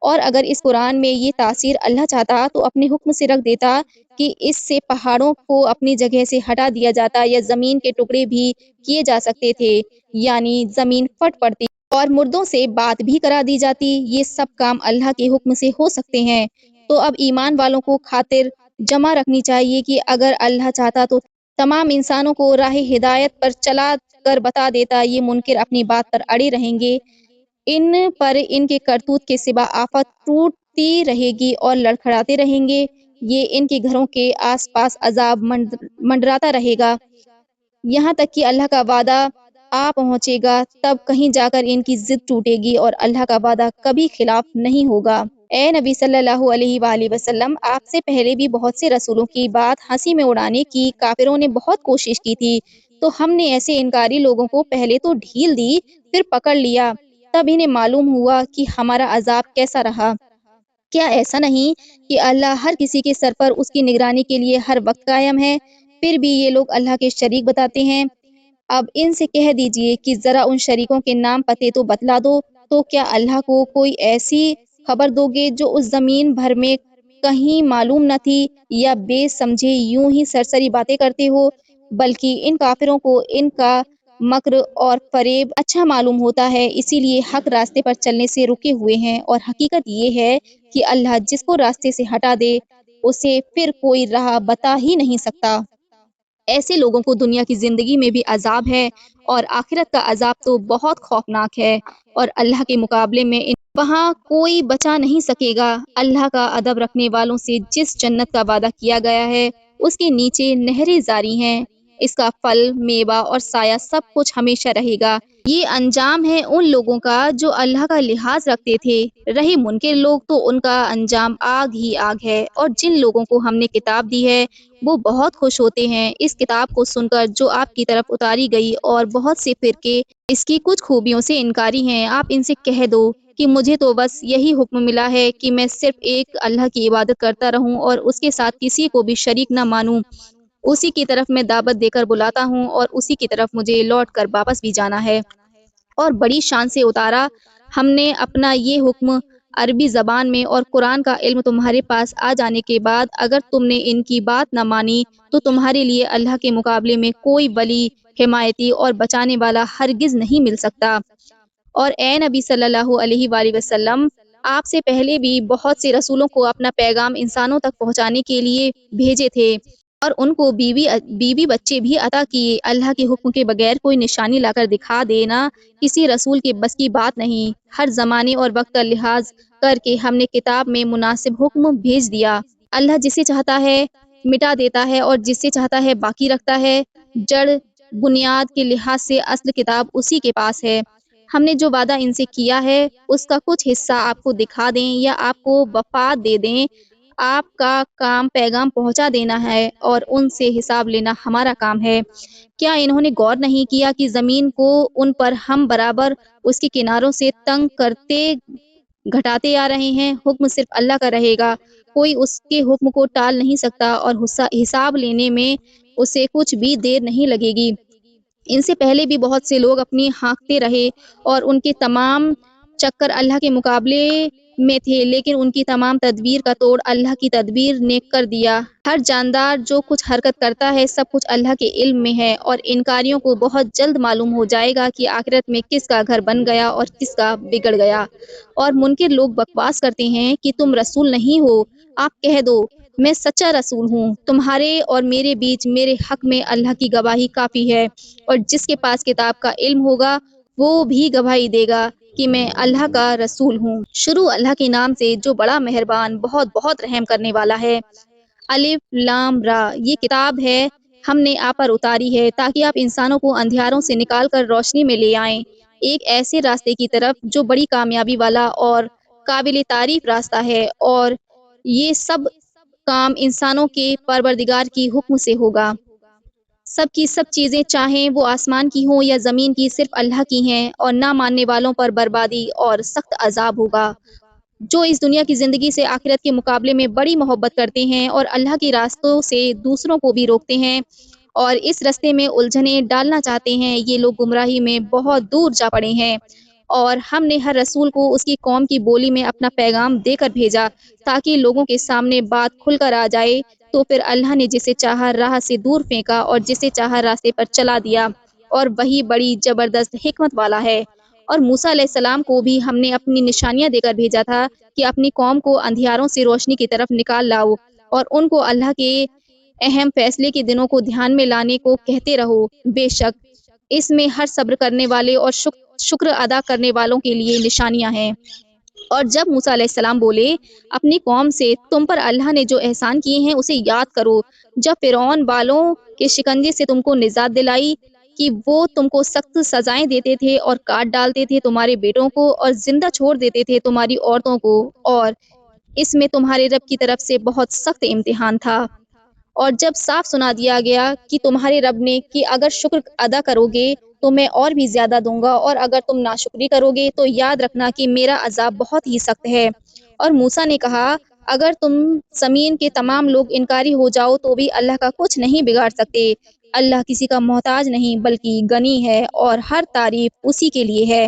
اور اگر اس قرآن میں یہ تاثیر اللہ چاہتا تو اپنے حکم سے رکھ دیتا کہ اس سے پہاڑوں کو اپنی جگہ سے ہٹا دیا جاتا یا زمین کے ٹکڑے بھی کیے جا سکتے تھے، یعنی زمین پھٹ پڑتی اور مردوں سے بات بھی کرا دی جاتی۔ یہ سب کام اللہ کے حکم سے ہو سکتے ہیں۔ تو اب ایمان والوں کو خاطر جمع رکھنی چاہیے کہ اگر اللہ چاہتا تو تمام انسانوں کو راہ ہدایت پر چلا کر بتا دیتا۔ یہ منکر اپنی بات پر اڑے رہیں گے، ان پر ان کے کرتوت کے سوا آفت ٹوٹتی رہے گی اور لڑکھڑاتے رہیں گے۔ یہ ان کے گھروں کے آس پاس عذاب منڈراتا رہے گا یہاں تک کہ اللہ کا وعدہ آ پہنچے گا، تب کہیں جا کر ان کی ضد ٹوٹے گی اور اللہ کا وعدہ کبھی خلاف نہیں ہوگا۔ اے نبی صلی اللہ علیہ وآلہ وسلم، آپ سے پہلے بھی بہت سے رسولوں کی بات ہنسی میں اڑانے کی کافروں نے بہت کوشش کی تھی، تو ہم نے ایسے انکاری لوگوں کو پہلے تو ڈھیل دی پھر پکڑ لیا، تب انہیں معلوم ہوا کہ ہمارا عذاب کیسا رہا۔ کیا ایسا نہیں کہ اللہ ہر کسی کے سر پر اس کی نگرانی کے لیے ہر وقت قائم ہے؟ پھر بھی یہ لوگ اللہ کے شریک بتاتے ہیں۔ اب ان سے کہہ دیجئے کہ ذرا ان شریکوں کے نام پتے تو بتلا دو، تو کیا اللہ کو کوئی ایسی خبر دو گے جو اس زمین بھر میں کہیں معلوم نہ تھی، یا بے سمجھے یوں ہی سرسری باتیں کرتے ہو؟ بلکہ ان کافروں کو ان کا مکر اور فریب اچھا معلوم ہوتا ہے، اسی لیے حق راستے پر چلنے سے رکے ہوئے ہیں، اور حقیقت یہ ہے کہ اللہ جس کو راستے سے ہٹا دے اسے پھر کوئی راہ بتا ہی نہیں سکتا۔ ایسے لوگوں کو دنیا کی زندگی میں بھی عذاب ہے اور آخرت کا عذاب تو بہت خوفناک ہے، اور اللہ کے مقابلے میں وہاں کوئی بچا نہیں سکے گا۔ اللہ کا ادب رکھنے والوں سے جس جنت کا وعدہ کیا گیا ہے اس کے نیچے نہریں جاری ہیں، اس کا پھل، میوہ اور سایہ سب کچھ ہمیشہ رہے گا۔ یہ انجام ہے ان لوگوں کا جو اللہ کا لحاظ رکھتے تھے۔ رہے منکر لوگ تو ان کا انجام آگ ہی آگ ہے، اور جن لوگوں کو ہم نے کتاب دی ہے وہ بہت خوش ہوتے ہیں اس کتاب کو سن کر جو آپ کی طرف اتاری گئی، اور بہت سے فرقے اس کی کچھ خوبیوں سے انکاری ہیں۔ آپ ان سے کہہ دو کہ مجھے تو بس یہی حکم ملا ہے کہ میں صرف ایک اللہ کی عبادت کرتا رہوں اور اس کے ساتھ کسی کو بھی شریک نہ مانوں، اسی کی طرف میں دعوت دے کر بلاتا ہوں اور اسی کی طرف مجھے لوٹ کر واپس بھی جانا ہے۔ اور بڑی شان سے اتارا ہم نے اپنا یہ حکم عربی زبان میں، اور قرآن کا علم تمہارے پاس آ جانے کے بعد اگر تم نے ان کی بات نہ مانی تو تمہارے لیے اللہ کے مقابلے میں کوئی ولی، حمایتی اور بچانے والا ہرگز نہیں مل سکتا۔ اور اے نبی صلی اللہ علیہ وآلہ وسلم، آپ سے پہلے بھی بہت سے رسولوں کو اپنا پیغام انسانوں تک پہنچانے کے لیے بھیجے تھے، اور ان کو بیوی بچے بھی عطا کیے۔ اللہ کے حکم کے بغیر کوئی نشانی لا کر دکھا دینا کسی رسول کے بس کی بات نہیں۔ ہر زمانے اور وقت کا لحاظ کر کے ہم نے کتاب میں مناسب حکم بھیج دیا۔ اللہ جسے چاہتا ہے مٹا دیتا ہے اور جسے چاہتا ہے باقی رکھتا ہے۔ جڑ بنیاد کے لحاظ سے اصل کتاب اسی کے پاس ہے۔ ہم نے جو وعدہ ان سے کیا ہے اس کا کچھ حصہ آپ کو دکھا دیں یا آپ کو وفات دے دیں، آپ کا کام پیغام پہنچا دینا ہے اور ان سے حساب لینا ہمارا کام ہے۔ کیا انہوں نے غور نہیں کیا کہ زمین کو ان پر ہم برابر اس کے کناروں سے تنگ کرتے گھٹاتے آ رہے ہیں؟ حکم صرف اللہ کا رہے گا، کوئی اس کے حکم کو ٹال نہیں سکتا، اور حساب لینے میں اسے کچھ بھی دیر نہیں لگے گی۔ ان سے پہلے بھی بہت سے لوگ اپنی ہانکتے رہے اور ان کے تمام چکر اللہ کے مقابلے میں تھے، لیکن ان کی تمام تدبیر کا توڑ اللہ کی تدبیر نے کر دیا۔ ہر جاندار جو کچھ حرکت کرتا ہے سب کچھ اللہ کے علم میں ہے، اور انکاریوں کو بہت جلد معلوم ہو جائے گا کہ آخرت میں کس کا گھر بن گیا اور کس کا بگڑ گیا۔ اور منکر لوگ بکواس کرتے ہیں کہ تم رسول نہیں ہو۔ آپ کہہ دو، میں سچا رسول ہوں، تمہارے اور میرے بیچ میرے حق میں اللہ کی گواہی کافی ہے، اور جس کے پاس کتاب کا علم ہوگا وہ بھی گواہی دے گا کہ میں اللہ کا رسول ہوں۔ شروع اللہ کے نام سے جو بڑا مہربان، بہت بہت رحم کرنے والا ہے۔ الف لام را، یہ کتاب ہے ہم نے آپ پر اتاری ہے تاکہ آپ انسانوں کو اندھیاروں سے نکال کر روشنی میں لے آئیں، ایک ایسے راستے کی طرف جو بڑی کامیابی والا اور قابل تعریف راستہ ہے، اور یہ سب کام انسانوں کے پروردگار کی حکم سے ہوگا۔ سب کی سب چیزیں چاہیں وہ آسمان کی ہوں یا زمین کی، صرف اللہ کی ہیں، اور نہ ماننے والوں پر بربادی اور سخت عذاب ہوگا۔ جو اس دنیا کی زندگی سے آخرت کے مقابلے میں بڑی محبت کرتے ہیں اور اللہ کے راستوں سے دوسروں کو بھی روکتے ہیں اور اس رستے میں الجھنیں ڈالنا چاہتے ہیں، یہ لوگ گمراہی میں بہت دور جا پڑے ہیں۔ اور ہم نے ہر رسول کو اس کی قوم کی بولی میں اپنا پیغام دے کر بھیجا تاکہ لوگوں کے سامنے بات کھل کر آ جائے، تو پھر اللہ نے جسے چاہا راہ سے دور پھینکا اور جسے چاہا راستے پر چلا دیا، اور وہی بڑی زبردست حکمت والا ہے۔ اور موسیٰ علیہ السلام کو بھی ہم نے اپنی نشانیاں دے کر بھیجا تھا کہ اپنی قوم کو اندھیاروں سے روشنی کی طرف نکال لاؤ، اور ان کو اللہ کے اہم فیصلے کے دنوں کو دھیان میں لانے کو کہتے رہو۔ بے شک اس میں ہر صبر کرنے والے اور شکر ادا کرنے والوں کے لیے نشانیاں ہیں۔ اور جب موسیٰ علیہ السلام بولے اپنی قوم سے، تم پر اللہ نے جو احسان کیے ہیں اسے یاد کرو، جب فرعون والوں کے شکنجے سے تم کو نجات دلائی کہ وہ تم کو سخت سزائیں دیتے تھے اور کاٹ ڈالتے تھے تمہارے بیٹوں کو اور زندہ چھوڑ دیتے تھے تمہاری عورتوں کو، اور اس میں تمہارے رب کی طرف سے بہت سخت امتحان تھا۔ اور جب صاف سنا دیا گیا کہ تمہارے رب نے کہ اگر شکر ادا کرو گے تو میں اور بھی زیادہ دوں گا، اور اگر تم ناشکری کرو گے تو یاد رکھنا کہ میرا عذاب بہت ہی سخت ہے۔ اور موسیٰ نے کہا اگر تم زمین کے تمام لوگ انکاری ہو جاؤ تو بھی اللہ کا کچھ نہیں بگاڑ سکتے، اللہ کسی کا محتاج نہیں بلکہ غنی ہے، اور ہر تعریف اسی کے لیے ہے۔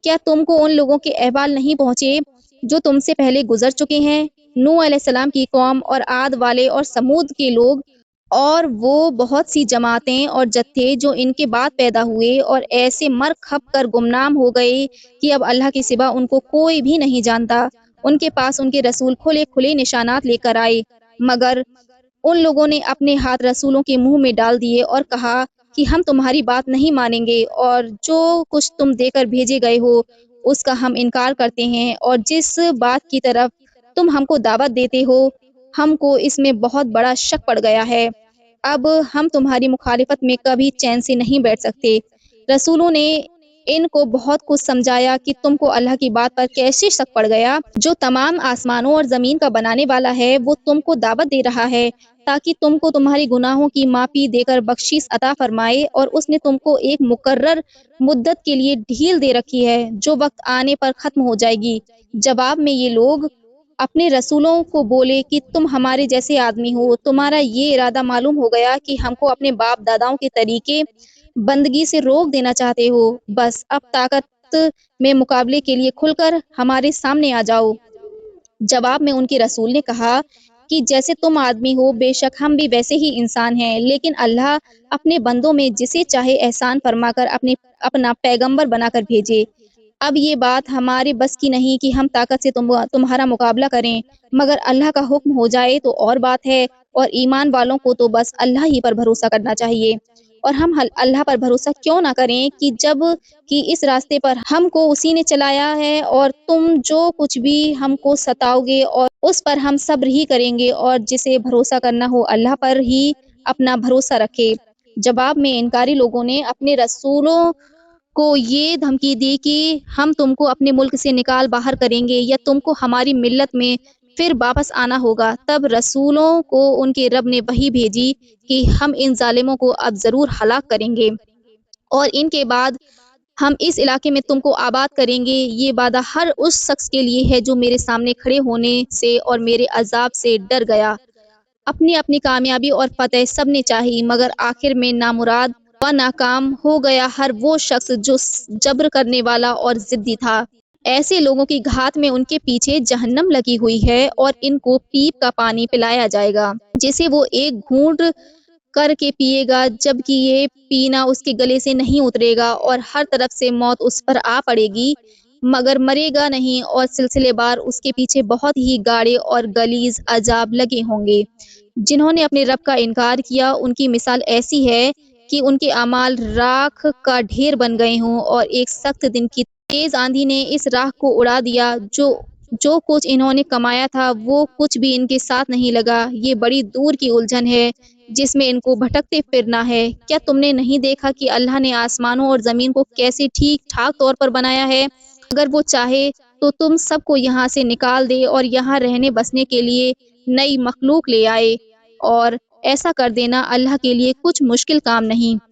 کیا تم کو ان لوگوں کے احوال نہیں پہنچے جو تم سے پہلے گزر چکے ہیں، نوح علیہ السلام کی قوم اور عاد والے اور سمود کے لوگ، اور وہ بہت سی جماعتیں اور جتھے جو ان کے بعد پیدا ہوئے اور ایسے مر کھپ کر گمنام ہو گئے کہ اب اللہ کے سوا ان کو کوئی بھی نہیں جانتا۔ ان کے پاس ان کے رسول کھلے کھلے نشانات لے کر آئے، مگر ان لوگوں نے اپنے ہاتھ رسولوں کے منہ میں ڈال دیے اور کہا کہ ہم تمہاری بات نہیں مانیں گے، اور جو کچھ تم دے کر بھیجے گئے ہو اس کا ہم انکار کرتے ہیں، اور جس بات کی طرف تم ہم کو دعوت دیتے ہو ہم کو اس میں بہت بڑا شک پڑ گیا ہے۔ اب ہم تمہاری مخالفت میں کبھی چین سے نہیں بیٹھ سکتے۔ رسولوں نے ان کو بہت کچھ سمجھایا کہ تم کو اللہ کی بات پر کیسے شک پڑ گیا۔ جو تمام آسمانوں اور زمین کا بنانے والا ہے وہ تم کو دعوت دے رہا ہے تاکہ تم کو تمہاری گناہوں کی معافی دے کر بخشش عطا فرمائے، اور اس نے تم کو ایک مقرر مدت کے لیے ڈھیل دے رکھی ہے جو وقت آنے پر ختم ہو جائے گی۔ جواب میں یہ لوگ اپنے رسولوں کو بولے کہ تم ہمارے جیسے آدمی ہو، تمہارا یہ ارادہ معلوم ہو گیا کہ ہم کو اپنے باپ داداؤں کے طریقے بندگی سے روک دینا چاہتے ہو، بس اب طاقت میں مقابلے کے لیے کھل کر ہمارے سامنے آ جاؤ۔ جواب میں ان کے رسول نے کہا کہ جیسے تم آدمی ہو بے شک ہم بھی ویسے ہی انسان ہیں، لیکن اللہ اپنے بندوں میں جسے چاہے احسان فرما کر اپنا پیغمبر بنا کر بھیجے۔ اب یہ بات ہمارے بس کی نہیں کہ ہم طاقت سے تمہارا مقابلہ کریں، مگر اللہ کا حکم ہو جائے تو اور بات ہے، اور ایمان والوں کو تو بس اللہ ہی پر بھروسہ کرنا چاہیے۔ اور ہم اللہ پر بھروسہ کیوں نہ کریں کہ جب کہ اس راستے پر ہم کو اسی نے چلایا ہے، اور تم جو کچھ بھی ہم کو ستاؤ گے اور اس پر ہم صبر ہی کریں گے، اور جسے بھروسہ کرنا ہو اللہ پر ہی اپنا بھروسہ رکھے۔ جواب میں انکاری لوگوں نے اپنے رسولوں کو یہ دھمکی دی کہ ہم تم کو اپنے ملک سے نکال باہر کریں گے یا تم کو ہماری ملت میں پھر واپس آنا ہوگا۔ تب رسولوں کو ان کے رب نے وحی بھیجی کہ ہم ان ظالموں کو اب ضرور ہلاک کریں گے، اور ان کے بعد ہم اس علاقے میں تم کو آباد کریں گے۔ یہ وعدہ ہر اس شخص کے لیے ہے جو میرے سامنے کھڑے ہونے سے اور میرے عذاب سے ڈر گیا۔ اپنی اپنی کامیابی اور فتح سب نے چاہی، مگر آخر میں نامراد و ناکام ہو گیا ہر وہ شخص جو جبر کرنے والا اور ضدی تھا۔ ایسے لوگوں کی گھات میں ان کے پیچھے جہنم لگی ہوئی ہے اور ان کو پیپ کا پانی پلایا جائے گا جسے وہ ایک گھونٹ کر کے پیے گا، جبکہ یہ پینا اس کے گلے سے نہیں اترے گا اور ہر طرف سے موت اس پر آ پڑے گی مگر مرے گا نہیں، اور سلسلے بار اس کے پیچھے بہت ہی گاڑے اور غلیظ عذاب لگے ہوں گے۔ جنہوں نے اپنے رب کا انکار کیا، ان کی مثال ایسی ہے کہ ان کے اعمال راکھ کا ڈھیر بن گئے ہوں اور ایک سخت دن کی تیز آندھی نے اس راکھ کو اڑا دیا۔ جو کچھ انہوں نے کمایا تھا وہ کچھ بھی ان کے ساتھ نہیں لگا۔ یہ بڑی دور کی الجھن ہے جس میں ان کو بھٹکتے پھرنا ہے۔ کیا تم نے نہیں دیکھا کہ اللہ نے آسمانوں اور زمین کو کیسے ٹھیک ٹھاک طور پر بنایا ہے؟ اگر وہ چاہے تو تم سب کو یہاں سے نکال دے اور یہاں رہنے بسنے کے لیے نئی مخلوق لے آئے، اور ایسا کر دینا اللہ کے لیے کچھ مشکل کام نہیں۔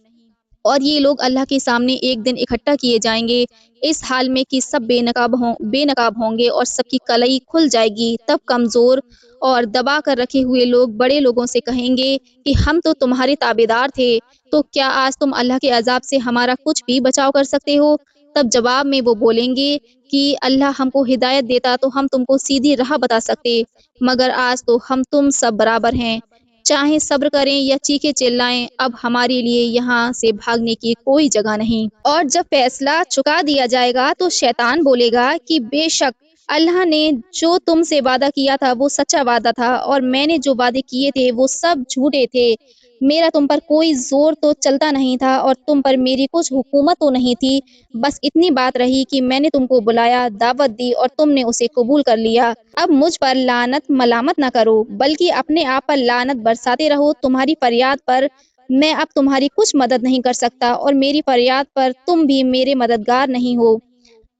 اور یہ لوگ اللہ کے سامنے ایک دن اکٹھا کیے جائیں گے، اس حال میں کہ سب بے نقاب ہوں گے اور سب کی کلئی کھل جائے گی۔ تب کمزور اور دبا کر رکھے ہوئے لوگ بڑے لوگوں سے کہیں گے کہ ہم تو تمہارے تابعدار تھے، تو کیا آج تم اللہ کے عذاب سے ہمارا کچھ بھی بچاؤ کر سکتے ہو؟ تب جواب میں وہ بولیں گے کہ اللہ ہم کو ہدایت دیتا تو ہم تم کو سیدھی راہ بتا سکتے، مگر آج تو ہم تم سب برابر ہیں، چاہے صبر کریں یا چیخے چلائیں، اب ہمارے لیے یہاں سے بھاگنے کی کوئی جگہ نہیں۔ اور جب فیصلہ چکا دیا جائے گا تو شیطان بولے گا کہ بے شک اللہ نے جو تم سے وعدہ کیا تھا وہ سچا وعدہ تھا، اور میں نے جو وعدے کیے تھے وہ سب جھوٹے تھے۔ میرا تم پر کوئی زور تو چلتا نہیں تھا اور تم پر میری کچھ حکومت تو نہیں تھی، بس اتنی بات رہی کہ میں نے تم کو بلایا، دعوت دی اور تم نے اسے قبول کر لیا۔ اب مجھ پر لعنت ملامت نہ کرو، بلکہ اپنے آپ پر لعنت برساتے رہو۔ تمہاری فریاد پر میں اب تمہاری کچھ مدد نہیں کر سکتا، اور میری فریاد پر تم بھی میرے مددگار نہیں ہو۔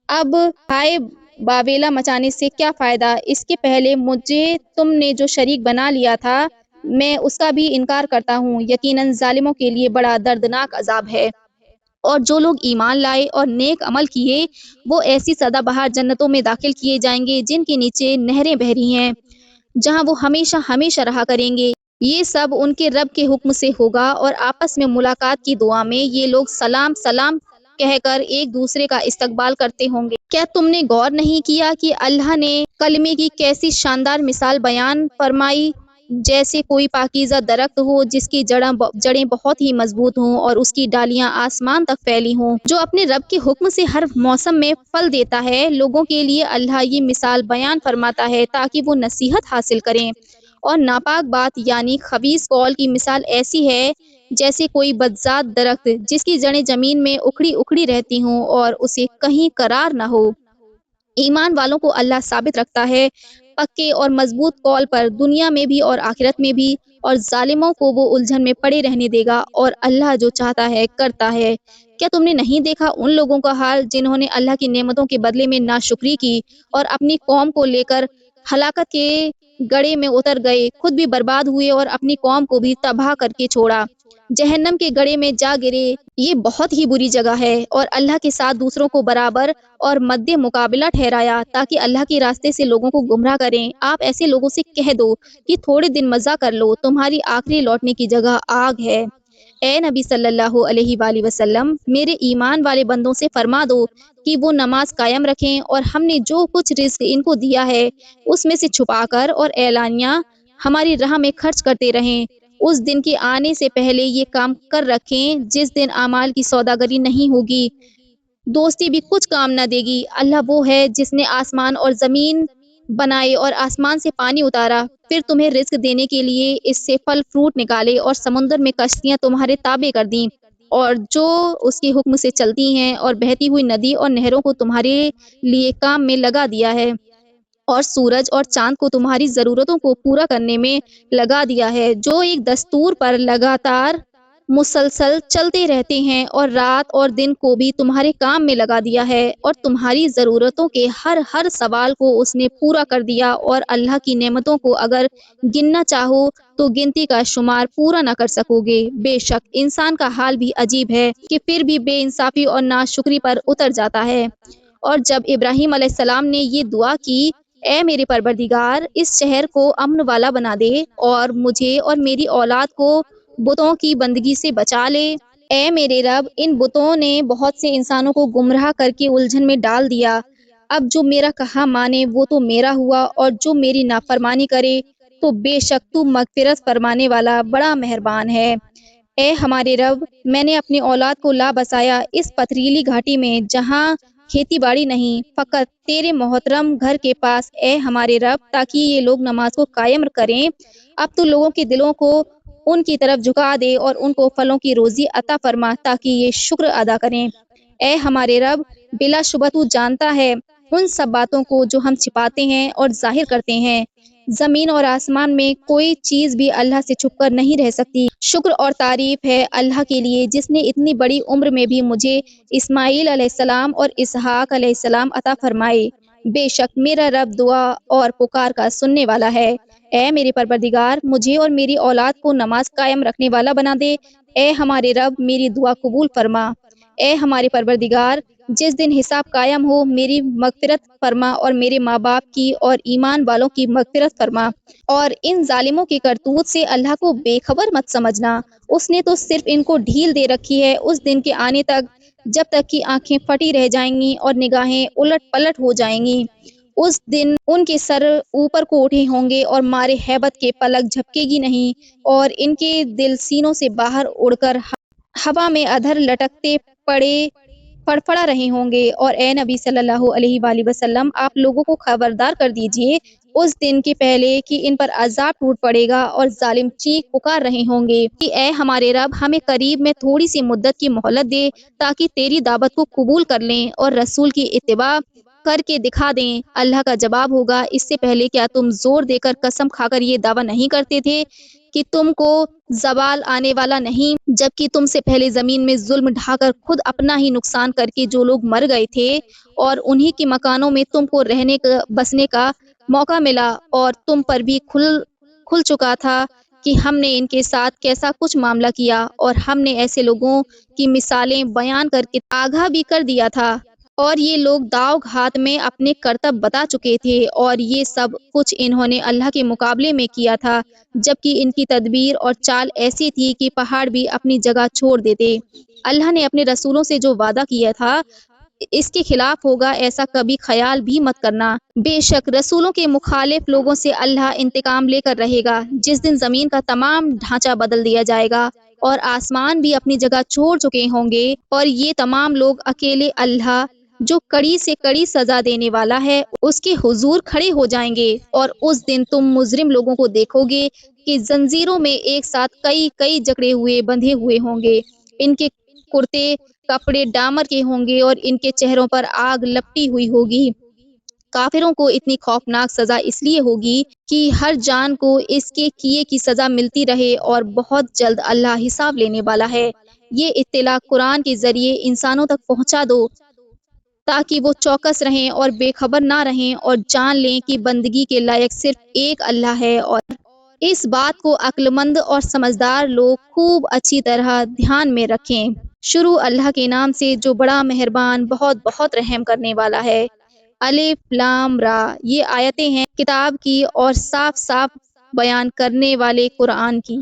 اب ہائے باویلا مچانے سے کیا فائدہ؟ اس کے پہلے مجھے تم نے جو شریک بنا لیا تھا میں اس کا بھی انکار کرتا ہوں۔ یقیناً ظالموں کے لیے بڑا دردناک عذاب ہے۔ اور جو لوگ ایمان لائے اور نیک عمل کیے وہ ایسی سدا بہار جنتوں میں داخل کیے جائیں گے جن کے نیچے نہریں بہہ رہی ہیں، جہاں وہ ہمیشہ ہمیشہ رہا کریں گے۔ یہ سب ان کے رب کے حکم سے ہوگا، اور آپس میں ملاقات کی دعا میں یہ لوگ سلام سلام کہہ کر ایک دوسرے کا استقبال کرتے ہوں گے۔ کیا تم نے غور نہیں کیا کہ اللہ نے کلمے کی کیسی شاندار مثال بیان فرمائی؟ جیسے کوئی پاکیزہ درخت ہو جس کی جڑیں بہت ہی مضبوط ہوں اور اس کی ڈالیاں آسمان تک پھیلی ہوں، جو اپنے رب کے حکم سے ہر موسم میں پھل دیتا ہے۔ لوگوں کے لیے اللہ یہ مثال بیان فرماتا ہے تاکہ وہ نصیحت حاصل کریں۔ اور ناپاک بات یعنی خبیث قول کی مثال ایسی ہے جیسے کوئی بدذات درخت جس کی جڑیں زمین میں اکھڑی اکھڑی رہتی ہوں اور اسے کہیں قرار نہ ہو۔ ایمان والوں کو اللہ ثابت رکھتا ہے پکے اور مضبوط قول پر، دنیا میں بھی اور آخرت میں بھی، اور ظالموں کو وہ الجھن میں پڑے رہنے دے گا، اور اللہ جو چاہتا ہے کرتا ہے۔ کیا تم نے نہیں دیکھا ان لوگوں کا حال جنہوں نے اللہ کی نعمتوں کے بدلے میں ناشکری کی اور اپنی قوم کو لے کر ہلاکت کے گڑھے میں اتر گئے، خود بھی برباد ہوئے اور اپنی قوم کو بھی تباہ کر کے چھوڑا، جہنم کے گڑھے میں جا گرے۔ یہ بہت ہی بری جگہ ہے، اور اللہ کے ساتھ دوسروں کو برابر اور مد مقابلہ ٹھہرایا تاکہ اللہ کے راستے سے لوگوں کو گمراہ کریں۔ آپ ایسے لوگوں سے کہہ دو کہ تھوڑے دن مزہ کر لو، تمہاری آخری لوٹنے کی جگہ آگ ہے۔ اے نبی صلی اللہ علیہ وآلہ وسلم، میرے ایمان والے بندوں سے فرما دو کہ وہ نماز قائم رکھیں، اور ہم نے جو کچھ رزق ان کو دیا ہے اس میں سے چھپا کر اور اعلانیہ ہماری راہ میں خرچ کرتے رہیں۔ اس دن کے آنے سے پہلے یہ کام کر رکھیں جس دن اعمال کی سوداگری نہیں ہوگی، دوستی بھی کچھ کام نہ دے گی۔ اللہ وہ ہے جس نے آسمان اور زمین بنائے اور آسمان سے پانی اتارا، پھر تمہیں رزق دینے کے لیے اس سے پھل فروٹ نکالے، اور سمندر میں کشتیاں تمہارے تابع کر دیں اور جو اس کے حکم سے چلتی ہیں، اور بہتی ہوئی ندی اور نہروں کو تمہارے لیے کام میں لگا دیا ہے، اور سورج اور چاند کو تمہاری ضرورتوں کو پورا کرنے میں لگا دیا ہے، جو ایک دستور پر لگاتار مسلسل چلتے رہتے ہیں، اور رات اور دن کو بھی تمہارے کام میں لگا دیا ہے، اور تمہاری ضرورتوں کے ہر سوال کو اس نے پورا کر دیا، اور اللہ کی نعمتوں کو اگر گننا چاہو تو گنتی کا شمار پورا نہ کر سکو گے۔ بے شک انسان کا حال بھی عجیب ہے کہ پھر بھی بے انصافی اور ناشکری پر اتر جاتا ہے۔ اور جب ابراہیم علیہ السلام نے یہ دعا کی، اے میرے پروردگار، اس شہر کو امن والا بنا دے اور مجھے اور میری اولاد کو بتوں کی بندگی سے بچا لے۔ اے میرے رب، ان بتوں نے بہت سے انسانوں کو گمراہ کر کے الجھن میں ڈال دیا۔ اب جو میرا کہا مانے وہ تو میرا ہوا، اور جو میری نافرمانی کرے تو بے شک تو مغفرت فرمانے والا بڑا مہربان ہے۔ اے ہمارے رب، میں نے اپنی اولاد کو لا بسایا اس پتھریلی گھاٹی میں جہاں کھیتی باڑی نہیں، فقط تیرے محترم گھر کے پاس، اے ہمارے رب، تاکہ یہ لوگ نماز کو قائم کریں۔ اب تو لوگوں کے دلوں کو ان کی طرف جھکا دے اور ان کو پھلوں کی روزی عطا فرما تاکہ یہ شکر ادا کریں۔ اے ہمارے رب، بلا شبہ تو جانتا ہے ان سب باتوں کو جو ہم چھپاتے ہیں اور ظاہر کرتے ہیں۔ زمین اور آسمان میں کوئی چیز بھی اللہ سے چھپ کر نہیں رہ سکتی۔ شکر اور تعریف ہے اللہ کے لیے جس نے اتنی بڑی عمر میں بھی مجھے اسماعیل علیہ السلام اور اسحاق علیہ السلام عطا فرمائے۔ بے شک میرا رب دعا اور پکار کا سننے والا ہے۔ اے میرے پروردگار، مجھے اور میری اولاد کو نماز قائم رکھنے والا بنا دے۔ اے ہمارے رب، میری دعا قبول فرما۔ اے ہمارے پروردگار، جس دن حساب قائم ہو میری مغفرت فرما اور میرے ماں باپ کی اور ایمان والوں کی مغفرت فرما، اور ان ظالموں کی کرتوت سے اللہ کو بے خبر مت سمجھنا۔ اس نے تو صرف ان کو ڈھیل دے رکھی ہے اس دن کے آنے تک جب تک کہ آنکھیں پھٹی رہ جائیں گی اور نگاہیں الٹ پلٹ ہو جائیں گی۔ اس دن ان کے سر اوپر کو اٹھے ہوں گے اور مارے ہیبت کے پلک جھپکے گی نہیں، اور ان کے دل سینوں سے باہر اڑ کر ہوا میں ادھر لٹکتے پڑے فڑفڑا رہے ہوں گے۔ اور اے نبی صلی اللہ علیہ وآلہ وسلم، آپ لوگوں کو خبردار کر دیجئے اس دن کے پہلے کہ ان پر عذاب ٹوٹ پڑے گا اور ظالم چیخ پکار رہے ہوں گے کہ اے ہمارے رب، ہمیں قریب میں تھوڑی سی مدت کی مہلت دے تاکہ تیری دعوت کو قبول کر لیں اور رسول کی اتباع کر کے دکھا دیں۔ اللہ کا جواب ہوگا، اس سے پہلے کیا تم زور دے کر قسم کھا کر یہ دعویٰ نہیں کرتے تھے کہ تم کو زوال آنے والا نہیں، جبکہ تم سے پہلے زمین میں ظلم ڈھا کر خود اپنا ہی نقصان کر کے جو لوگ مر گئے تھے، اور انہی کے مکانوں میں تم کو رہنے کا بسنے کا موقع ملا، اور تم پر بھی کھل چکا تھا کہ ہم نے ان کے ساتھ کیسا کچھ معاملہ کیا، اور ہم نے ایسے لوگوں کی مثالیں بیان کر کے آگاہ بھی کر دیا تھا، اور یہ لوگ داؤ گھات میں اپنے کرتب بتا چکے تھے، اور یہ سب کچھ انہوں نے اللہ کے مقابلے میں کیا تھا، جبکہ ان کی تدبیر اور چال ایسی تھی کہ پہاڑ بھی اپنی جگہ چھوڑ دیتے۔ اللہ نے اپنے رسولوں سے جو وعدہ کیا تھا اس کے خلاف ہوگا، ایسا کبھی خیال بھی مت کرنا۔ بے شک رسولوں کے مخالف لوگوں سے اللہ انتقام لے کر رہے گا جس دن زمین کا تمام ڈھانچہ بدل دیا جائے گا اور آسمان بھی اپنی جگہ چھوڑ چکے ہوں گے، اور یہ تمام لوگ اکیلے اللہ جو کڑی سے کڑی سزا دینے والا ہے اس کے حضور کھڑے ہو جائیں گے، اور اس دن تم مجرم لوگوں کو دیکھو گے کہ زنجیروں میں ایک ساتھ کئی جکڑے ہوئے بندھے ہوئے ہوں گے، ان کے کرتے کپڑے ڈامر کے ہوں گے اور ان کے چہروں پر آگ لپٹی ہوئی ہوگی۔ کافروں کو اتنی خوفناک سزا اس لیے ہوگی کہ ہر جان کو اس کے کیے کی سزا ملتی رہے، اور بہت جلد اللہ حساب لینے والا ہے۔ یہ اطلاع قرآن کے ذریعے انسانوں تک پہنچا دو تاکہ وہ چوکس رہیں اور بے خبر نہ رہیں، اور جان لیں کہ بندگی کے لائق صرف ایک اللہ ہے، اور اس بات کو عقل مند اور سمجھدار لوگ خوب اچھی طرح دھیان میں رکھیں۔ شروع اللہ کے نام سے جو بڑا مہربان بہت بہت رحم کرنے والا ہے۔ الف لام را، یہ آیتیں ہیں کتاب کی اور صاف صاف بیان کرنے والے قرآن کی۔